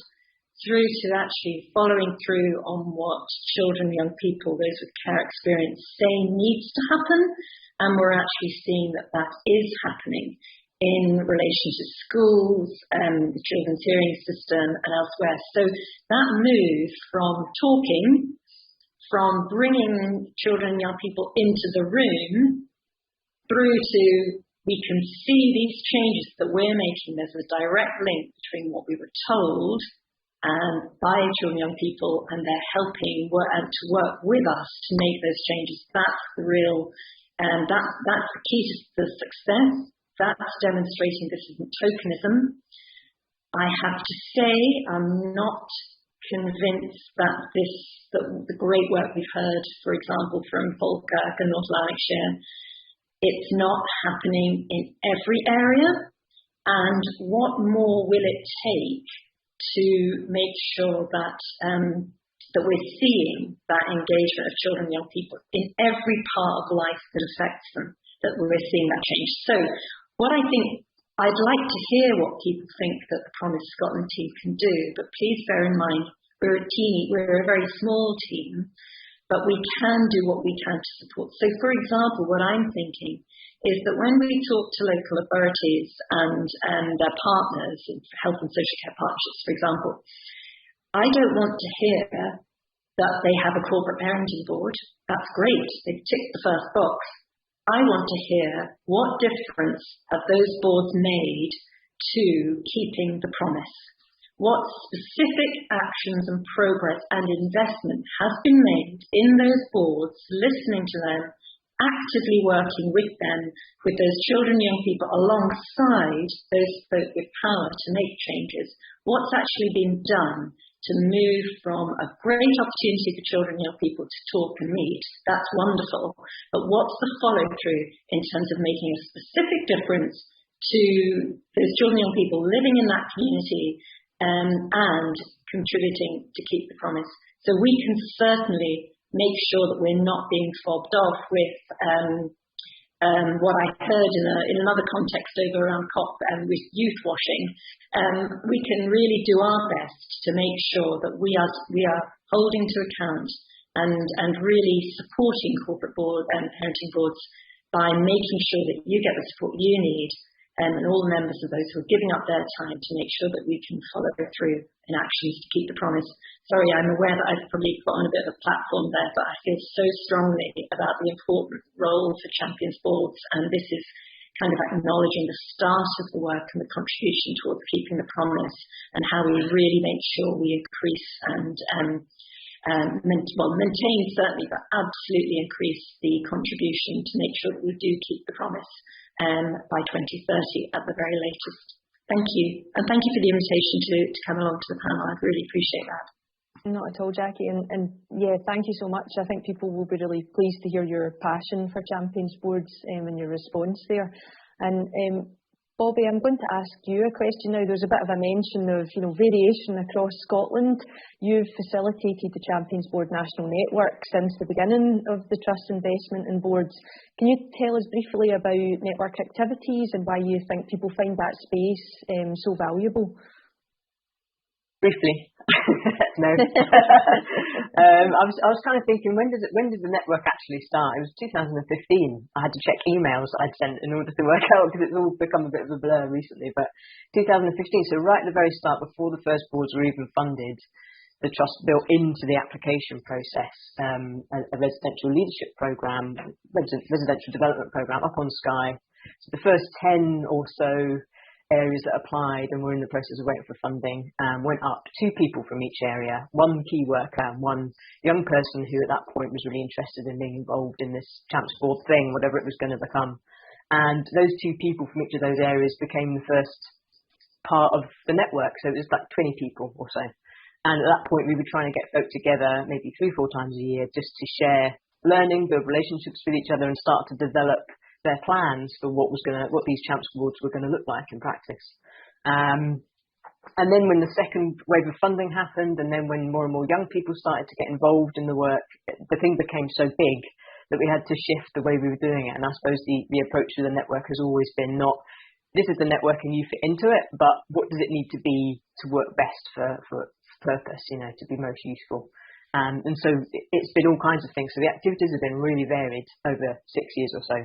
[SPEAKER 32] through to actually following through on what children, young people, those with care experience say needs to happen. And we're actually seeing that is happening in relation to schools, the children's hearing system and elsewhere. So that move from talking, from bringing children and young people into the room, through to we can see these changes that we're making. There's a direct link between what we were told by children and young people, and they're helping to work with us to make those changes. That's the real, and that's the key to the success. That's demonstrating this isn't tokenism. I have to say, I'm not convinced that the great work we've heard, for example, from Falkirk and North Lanarkshire, it's not happening in every area. And what more will it take to make sure that that we're seeing that engagement of children and young people in every part of life that affects them, that we're seeing that change. So what I think, I'd like to hear what people think that the Promise Scotland team can do, but please bear in mind, we're a very small team, but we can do what we can to support. So for example, what I'm thinking is that when we talk to local authorities and their partners, health and social care partnerships, for example, I don't want to hear that they have a corporate parenting board. That's great. They've ticked the first box. I want to hear what difference have those boards made to keeping the promise. What specific actions and progress and investment has been made in those boards, listening to them, actively working with them, with those children and young people alongside those folk with power to make changes. What's actually been done to move from a great opportunity for children and young people to talk and meet? That's wonderful. But what's the follow through in terms of making a specific difference to those children and young people living in that community and contributing to keep the promise? So we can certainly make sure that we're not being fobbed off with what I heard in another context over around COP and with youth washing. We can really do our best to make sure that we are holding to account and really supporting corporate board and parenting boards by making sure that you get the support you need, and all the members of those who are giving up their time to make sure that we can follow through in actions to keep the promise. Sorry, I'm aware that I've probably got on a bit of a platform there, but I feel so strongly about the important role for Champions Boards, and this is kind of acknowledging the start of the work and the contribution towards keeping the promise, and how we really make sure we increase and maintain certainly, but absolutely increase the contribution to make sure that we do keep the promise by 2030 at the very latest. Thank you. And thank you for the invitation to come along to the panel. I'd really appreciate that.
[SPEAKER 3] Not at all, Jackie. And yeah, thank you so much. I think people will be really pleased to hear your passion for Champions Boards and your response there. And Bobby, I'm going to ask you a question now. There's a bit of a mention of, variation across Scotland. You've facilitated the Champions Board National Network since the beginning of the Trust investment in boards. Can you tell us briefly about network activities and why you think people find that space so valuable?
[SPEAKER 31] Briefly. No. I was kind of thinking, when did the network actually start? It was 2015. I had to check emails I'd sent in order to work out, because it's all become a bit of a blur recently. But 2015, so right at the very start, before the first boards were even funded, the Trust built into the application process a residential leadership programme, residential development programme up on Skye. So the first 10 or so areas that applied and were in the process of waiting for funding went up 2 people from each area, 1 key worker and 1 young person who at that point was really interested in being involved in this Champs Board thing, whatever it was going to become. And those 2 people from each of those areas became the first part of the network. So it was like 20 people or so. And at that point, we were trying to get folk together maybe 3-4 times a year just to share learning, build relationships with each other, and start to develop their plans for what these Champs Awards were going to look like in practice. And then when the second wave of funding happened, and then when more and more young people started to get involved in the work, the thing became so big that we had to shift the way we were doing it. And I suppose the approach to the network has always been not, this is the network and you fit into it, but what does it need to be to work best for purpose, to be most useful. And so it's been all kinds of things. So the activities have been really varied over 6 years or so.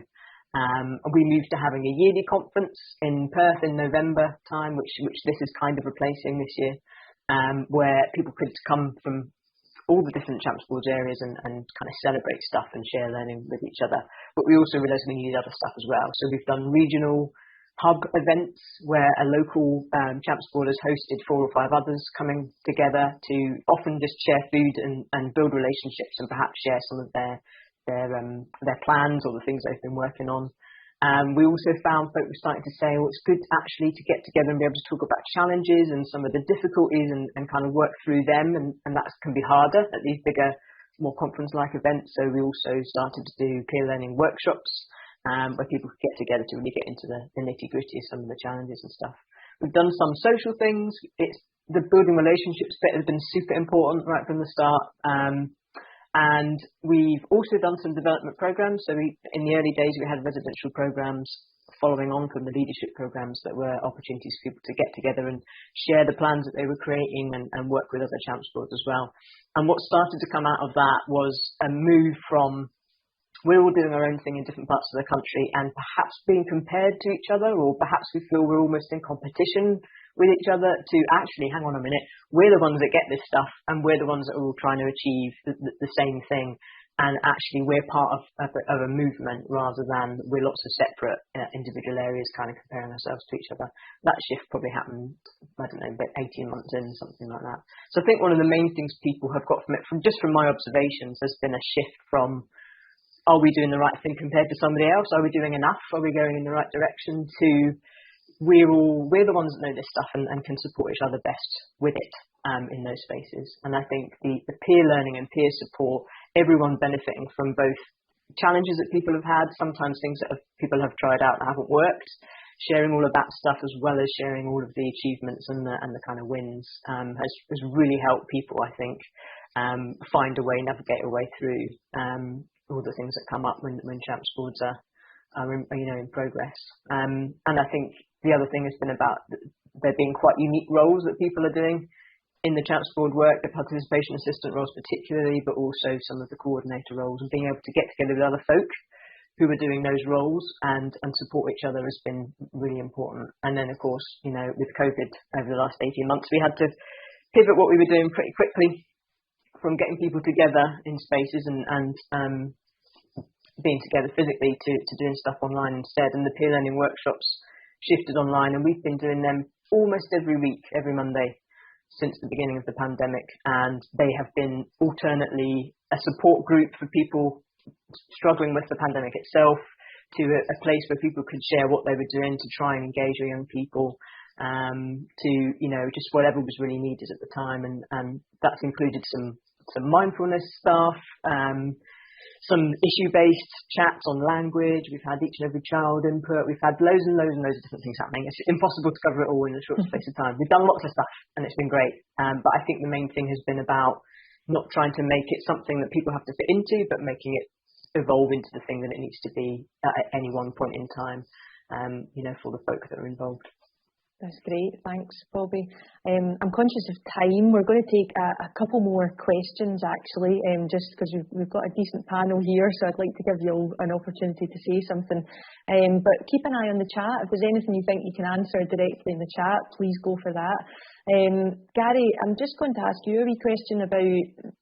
[SPEAKER 31] We moved to having a yearly conference in Perth in November time, which this is kind of replacing this year, where people could come from all the different Champs Awards areas and kind of celebrate stuff and share learning with each other. But we also realised we needed other stuff as well. So we've done regional hub events where a local Champs Board has hosted 4 or 5 others coming together to often just share food and build relationships and perhaps share some of their plans or the things they've been working on. We also found folk were starting to say, well, it's good actually to get together and be able to talk about challenges and some of the difficulties and kind of work through them, and that can be harder at these bigger, more conference-like events. So we also started to do peer learning workshops where people could get together to really get into the nitty-gritty of some of the challenges and stuff. We've done some social things. The building relationships bit has been super important right from the start. And we've also done some development programs. So in the early days, we had residential programs following on from the leadership programs that were opportunities for people to get together and share the plans that they were creating and work with other Champs Boards as well. And what started to come out of that was a move from we're all doing our own thing in different parts of the country and perhaps being compared to each other, or perhaps we feel we're almost in competition with each other, to actually, hang on a minute, we're the ones that get this stuff and we're the ones that are all trying to achieve the same thing. And actually we're part of a movement rather than we're lots of separate individual areas kind of comparing ourselves to each other. That shift probably happened, I don't know, about 18 months in, something like that. So I think one of the main things people have got from it, from my observations, has been a shift from, are we doing the right thing compared to somebody else? Are we doing enough? Are we going in the right direction? To we're the ones that know this stuff and can support each other best with it in those spaces. And I think the peer learning and peer support, everyone benefiting from both challenges that people have had, sometimes things that people have tried out and haven't worked, sharing all of that stuff as well as sharing all of the achievements and the kind of wins has really helped people, I think, find a way, navigate a way through all the things that come up when Champs Boards are in progress. And I think the other thing has been about there being quite unique roles that people are doing in the Champs Board work, the participation assistant roles particularly, but also some of the coordinator roles, and being able to get together with other folk who are doing those roles and support each other has been really important. And then, of course, with COVID over the last 18 months, we had to pivot what we were doing pretty quickly from getting people together in spaces and being together physically to doing stuff online instead. And the peer learning workshops shifted online, and we've been doing them almost every week, every Monday since the beginning of the pandemic. And they have been alternately a support group for people struggling with the pandemic itself, to a place where people could share what they were doing to try and engage our young people, to just whatever was really needed at the time. And that's included some mindfulness stuff, some issue-based chats on language. We've had each and every child input. We've had loads and loads and loads of different things happening. It's impossible to cover it all in a short space of time. We've done lots of stuff and it's been great. But I think the main thing has been about not trying to make it something that people have to fit into, but making it evolve into the thing that it needs to be at any one point in time, for the folk that are involved.
[SPEAKER 3] That's great. Thanks, Bobby. I'm conscious of time. We're going to take a couple more questions, actually, just because we've got a decent panel here, so I'd like to give you all an opportunity to say something. But keep an eye on the chat. If there's anything you think you can answer directly in the chat, please go for that. Gary, I'm just going to ask you a wee question about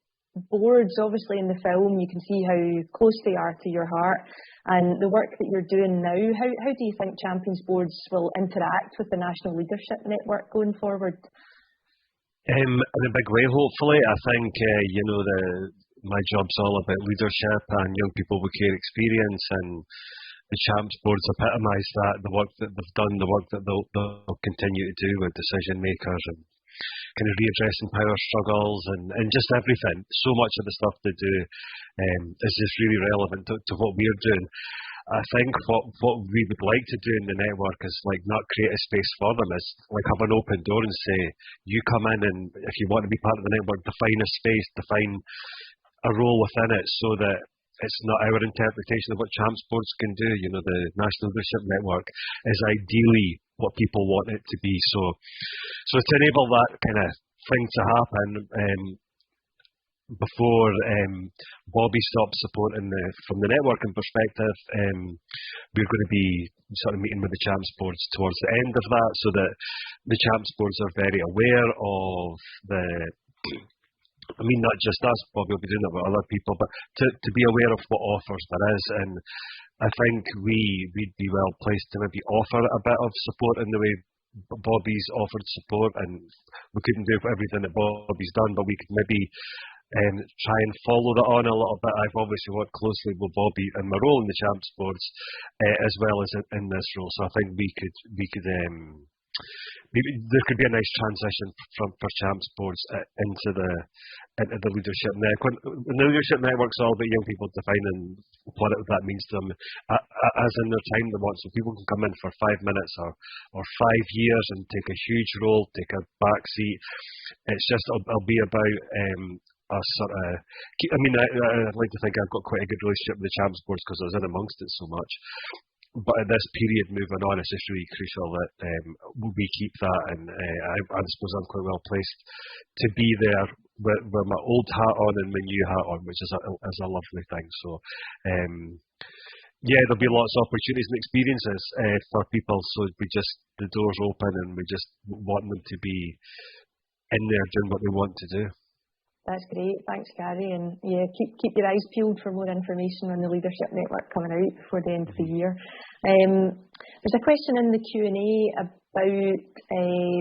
[SPEAKER 3] boards. Obviously, in the film, you can see how close they are to your heart. And the work that you're doing now, how do you think Champions Boards will interact with the National Leadership Network going forward?
[SPEAKER 2] In a big way, hopefully. I think, my job's all about leadership and young people with care experience, and the Champs Boards epitomise that, the work that they've done, the work that they'll continue to do with decision makers and kind of readdressing power struggles and just everything. So much of the stuff they do is just really relevant to what we're doing. I think what we would like to do in the network is like not create a space for them, is like have an open door and say, you come in and if you want to be part of the network, define a space, define a role within it so that it's not our interpretation of what Champs Boards can do. You know, the National Leadership Network is ideally what people want it to be. So to enable that kind of thing to happen, before Bobby stops supporting from the networking perspective, we're going to be sort of meeting with the Champs Boards towards the end of that, so that the Champs Boards are very aware of I mean, not just us, Bobby will be doing it with other people, but to be aware of what offers there is. And I think we'd be well placed to maybe offer a bit of support in the way Bobby's offered support, and we couldn't do everything that Bobby's done, but we could maybe try and follow that on a little bit. I've obviously worked closely with Bobby in my role in the Champs Boards, as well as in this role, so I think we could there could be a nice transition for Champs Boards into the leadership network. The leadership network's all about young people defining what that means to them as in their time they want. So people can come in for 5 minutes or 5 years and take a huge role, take a back seat. It's just it'll be about us sort of. I mean, I'd like to think I've got quite a good relationship with the Champs Boards because I was in amongst it so much. But at this period moving on, it's just really crucial that we keep that, and I suppose I'm quite well placed to be there with my old hat on and my new hat on, which is a lovely thing. So, yeah, there'll be lots of opportunities and experiences for people. So the door's open, and we just want them to be in there doing what they want to do.
[SPEAKER 3] That's great, thanks Gary, and yeah, keep your eyes peeled for more information on the Leadership Network coming out before the end of the year. There's a question in the Q&A about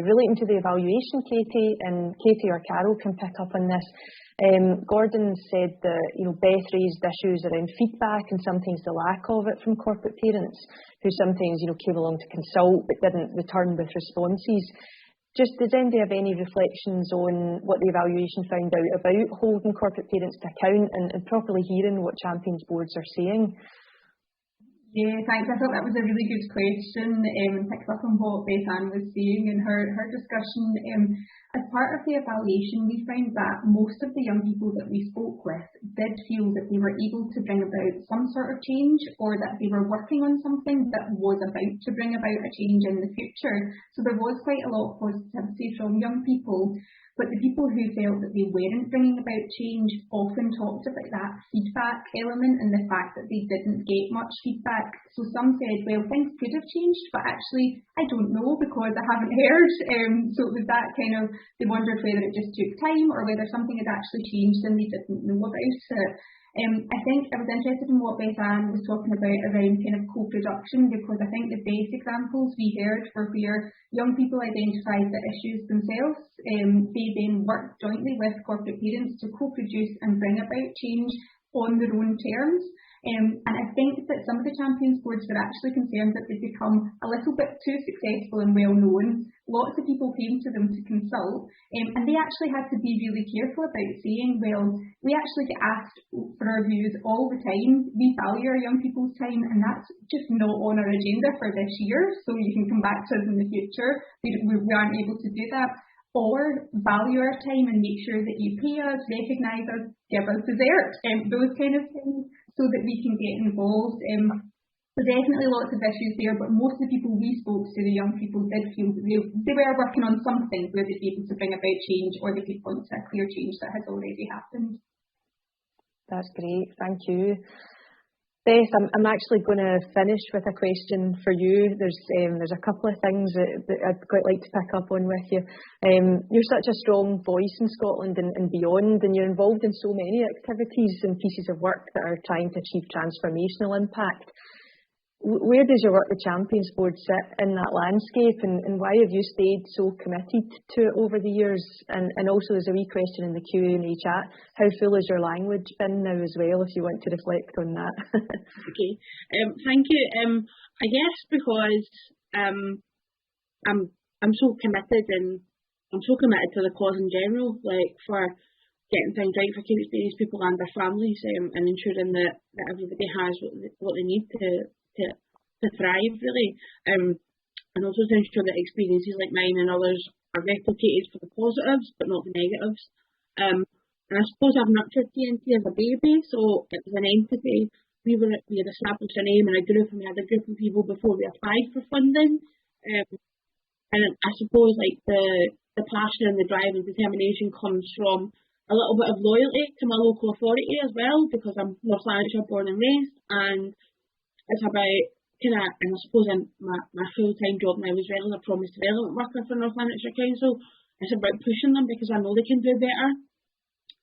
[SPEAKER 3] relating to the evaluation, Katie, and Katie or Carol can pick up on this. Gordon said that Beth raised issues around feedback and sometimes the lack of it from corporate parents who sometimes came along to consult but didn't return with responses. Just does anybody have any reflections on what the evaluation found out about holding corporate parents to account and properly hearing what Champions Boards are saying?
[SPEAKER 6] Yeah, thanks. I thought that was a really good question and picked up on what Beth Ann was saying in her discussion. As part of the evaluation, we found that most of the young people that we spoke with did feel that they were able to bring about some sort of change, or that they were working on something that was about to bring about a change in the future. So there was quite a lot of positivity from young people. But the people who felt that they weren't bringing about change often talked about that feedback element and the fact that they didn't get much feedback. So some said, well, things could have changed, but actually I don't know because I haven't heard. So it was that kind of, they wondered whether it just took time or whether something had actually changed and they didn't know about it. I think I was interested in what Beth Ann was talking about around kind of co-production, because I think the best examples we heard were where young people identified the issues themselves. They then worked jointly with corporate parents to co-produce and bring about change on their own terms. And I think that some of the Champions Boards were actually concerned that they'd become a little bit too successful and well known. Lots of people came to them to consult, and they actually had to be really careful about saying, well, we actually get asked for our views all the time. We value our young people's time, and that's just not on our agenda for this year, so you can come back to us in the future. We aren't able to do that. Or value our time and make sure that you pay us, recognise us, give us dessert, those kind of things, so that we can get involved. So definitely lots of issues there, but most of the people we spoke to, the young people, did feel that they were working on something where they'd be able to bring about change, or they could point to a clear change that has already happened.
[SPEAKER 3] That's great, thank you. Beth, I'm actually going to finish with a question for you. There's a couple of things that I'd quite like to pick up on with you. You're such a strong voice in Scotland and beyond, and you're involved in so many activities and pieces of work that are trying to achieve transformational impact. Where does your work with Champions Board sit in that landscape, and why have you stayed so committed to it over the years? And also there's a wee question in the Q&A chat, how full has your language been now as well, if you want to reflect on that?
[SPEAKER 5] Okay, thank you. I guess because I'm so committed and I'm so committed to the cause in general, like for getting things right for care experienced people and their families, and ensuring that everybody has what they need to thrive, really. And also to ensure that experiences like mine and others are replicated for the positives, but not the negatives. And I suppose I've nurtured TNT as a baby, so it was an entity. We had established a name and a group, and we had a group of people before we applied for funding. And I suppose like the passion and the drive and determination comes from a little bit of loyalty to my local authority as well, because I'm North Lanarkshire born and raised, and it's about and I suppose in my full-time job now as well as a promised development worker for North Lanarkshire Council, it's about pushing them because I know they can do better,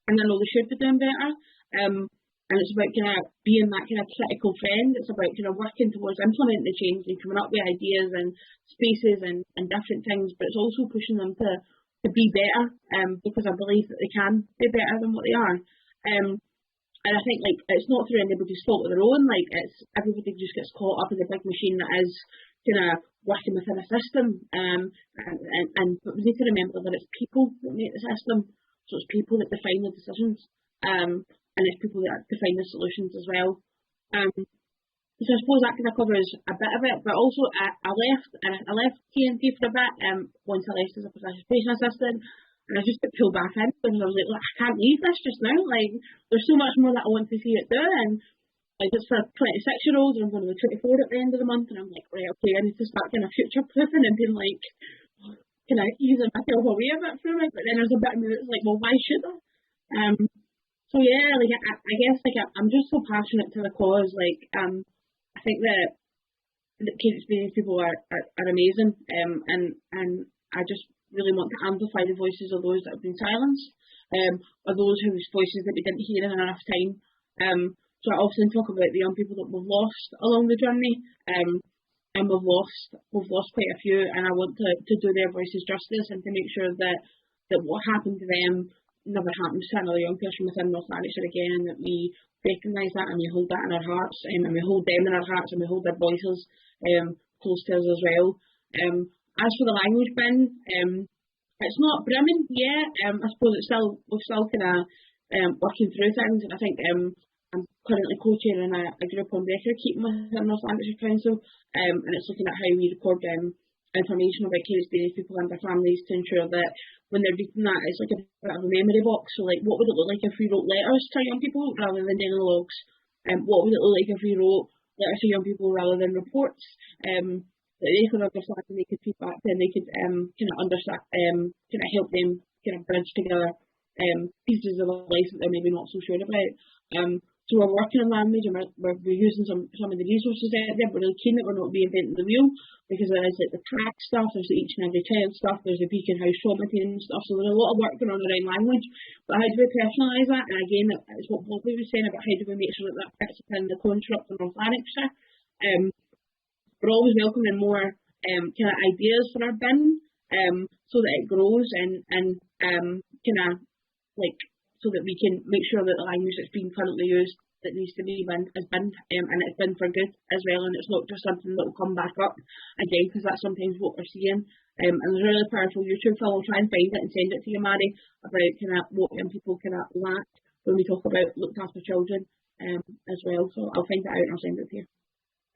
[SPEAKER 5] and I know they should be doing better. And it's about being that critical friend. It's about working towards implementing the change and coming up with ideas and spaces and different things. But it's also pushing them to be better, because I believe that they can be better than what they are. And I think it's not through anybody's fault of their own. It's everybody just gets caught up in the big machine that is working within a system. But we need to remember that it's people that make the system. So it's people that define the decisions. And it's people that define the solutions as well. So I suppose that covers a bit of it. But also I left TNT for a bit once I left as a participation assistant. And I just got pulled back in because I was like, I can't leave this just now. There's so much more that I want to see it do. And it's for 26-year-olds, and I'm going to be 24 at the end of the month. And I'm like, right, okay, I need to start future-proofing and being easing myself away a bit from it. But then there's a bit of me that's like, well, why should I? So yeah, I guess I'm just so passionate to the cause. I think that care experienced people are amazing. And I just really want to amplify the voices of those that have been silenced, or those whose voices that we didn't hear in enough time. So I often talk about the young people that we've lost along the journey, and we've lost quite a few, and I want to do their voices justice and to make sure that what happened to them never happens to another young person within North Lanarkshire again, and that we recognise that and we hold that in our hearts, and we hold them in our hearts, and we hold their voices close to us as well. As for the language bin, it's not brimming yet. I suppose we're still working through things, and I think I'm currently co-chairing a group on record keeping within North Lanarkshire Council, and it's looking at how we record information about care experienced people and their families to ensure that when they're reading that, it's like a bit of a memory box. So what would it look like if we wrote letters to young people rather than daily logs? What would it look like if we wrote letters to young people rather than reports? That they could understand and they could feedback, and they could understand, help them bridge together pieces of life that they're maybe not so sure about. So we're working on language, and we're using some of the resources out there. We're really keen that we're not reinventing the wheel, because there is the track stuff, there's the Each and Every Child stuff, there's the Beacon House trauma team stuff. So there's a lot of work going on around language. But how do we personalise that? And again, it's what Bobby was saying about how do we make sure that fits within the construct of North Lanarkshire. We're always welcoming more ideas for our bin, so that it grows and so that we can make sure that the language that's being currently used that needs to be binned is binned, and it's binned for good as well, and it's not just something that will come back up again, because that's sometimes what we're seeing. And there's a really powerful YouTube film, I'll try and find it and send it to you, Mary, about what young people lack when we talk about looked after children as well. So I'll find it out and I'll send it to you.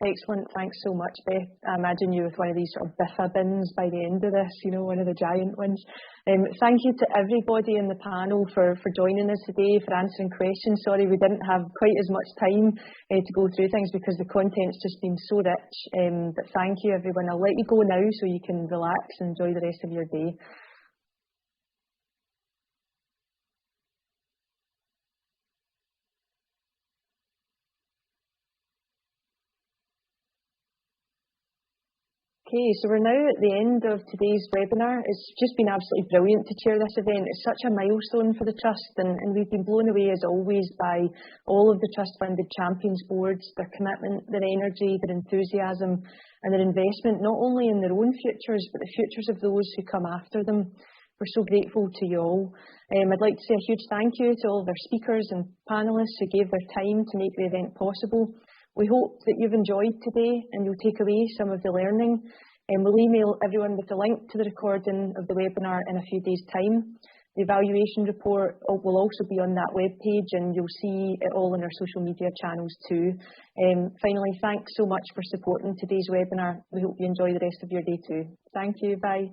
[SPEAKER 3] Excellent, thanks so much, Beth. I imagine you with one of these sort of biffa bins by the end of this, one of the giant ones. Thank you to everybody in the panel for joining us today, for answering questions. Sorry we didn't have quite as much time to go through things because the content's just been so rich. But thank you everyone. I'll let you go now so you can relax and enjoy the rest of your day. Okay, so we're now at the end of today's webinar. It's just been absolutely brilliant to chair this event. It's such a milestone for the Trust, and we've been blown away as always by all of the Trust-funded Champions boards, their commitment, their energy, their enthusiasm and their investment, not only in their own futures, but the futures of those who come after them. We're so grateful to you all. I'd like to say a huge thank you to all of our speakers and panellists who gave their time to make the event possible. We hope that you've enjoyed today and you'll take away some of the learning. We'll email everyone with a link to the recording of the webinar in a few days' time. The evaluation report will also be on that webpage, and you'll see it all on our social media channels too. Finally, thanks so much for supporting today's webinar. We hope you enjoy the rest of your day too. Thank you. Bye.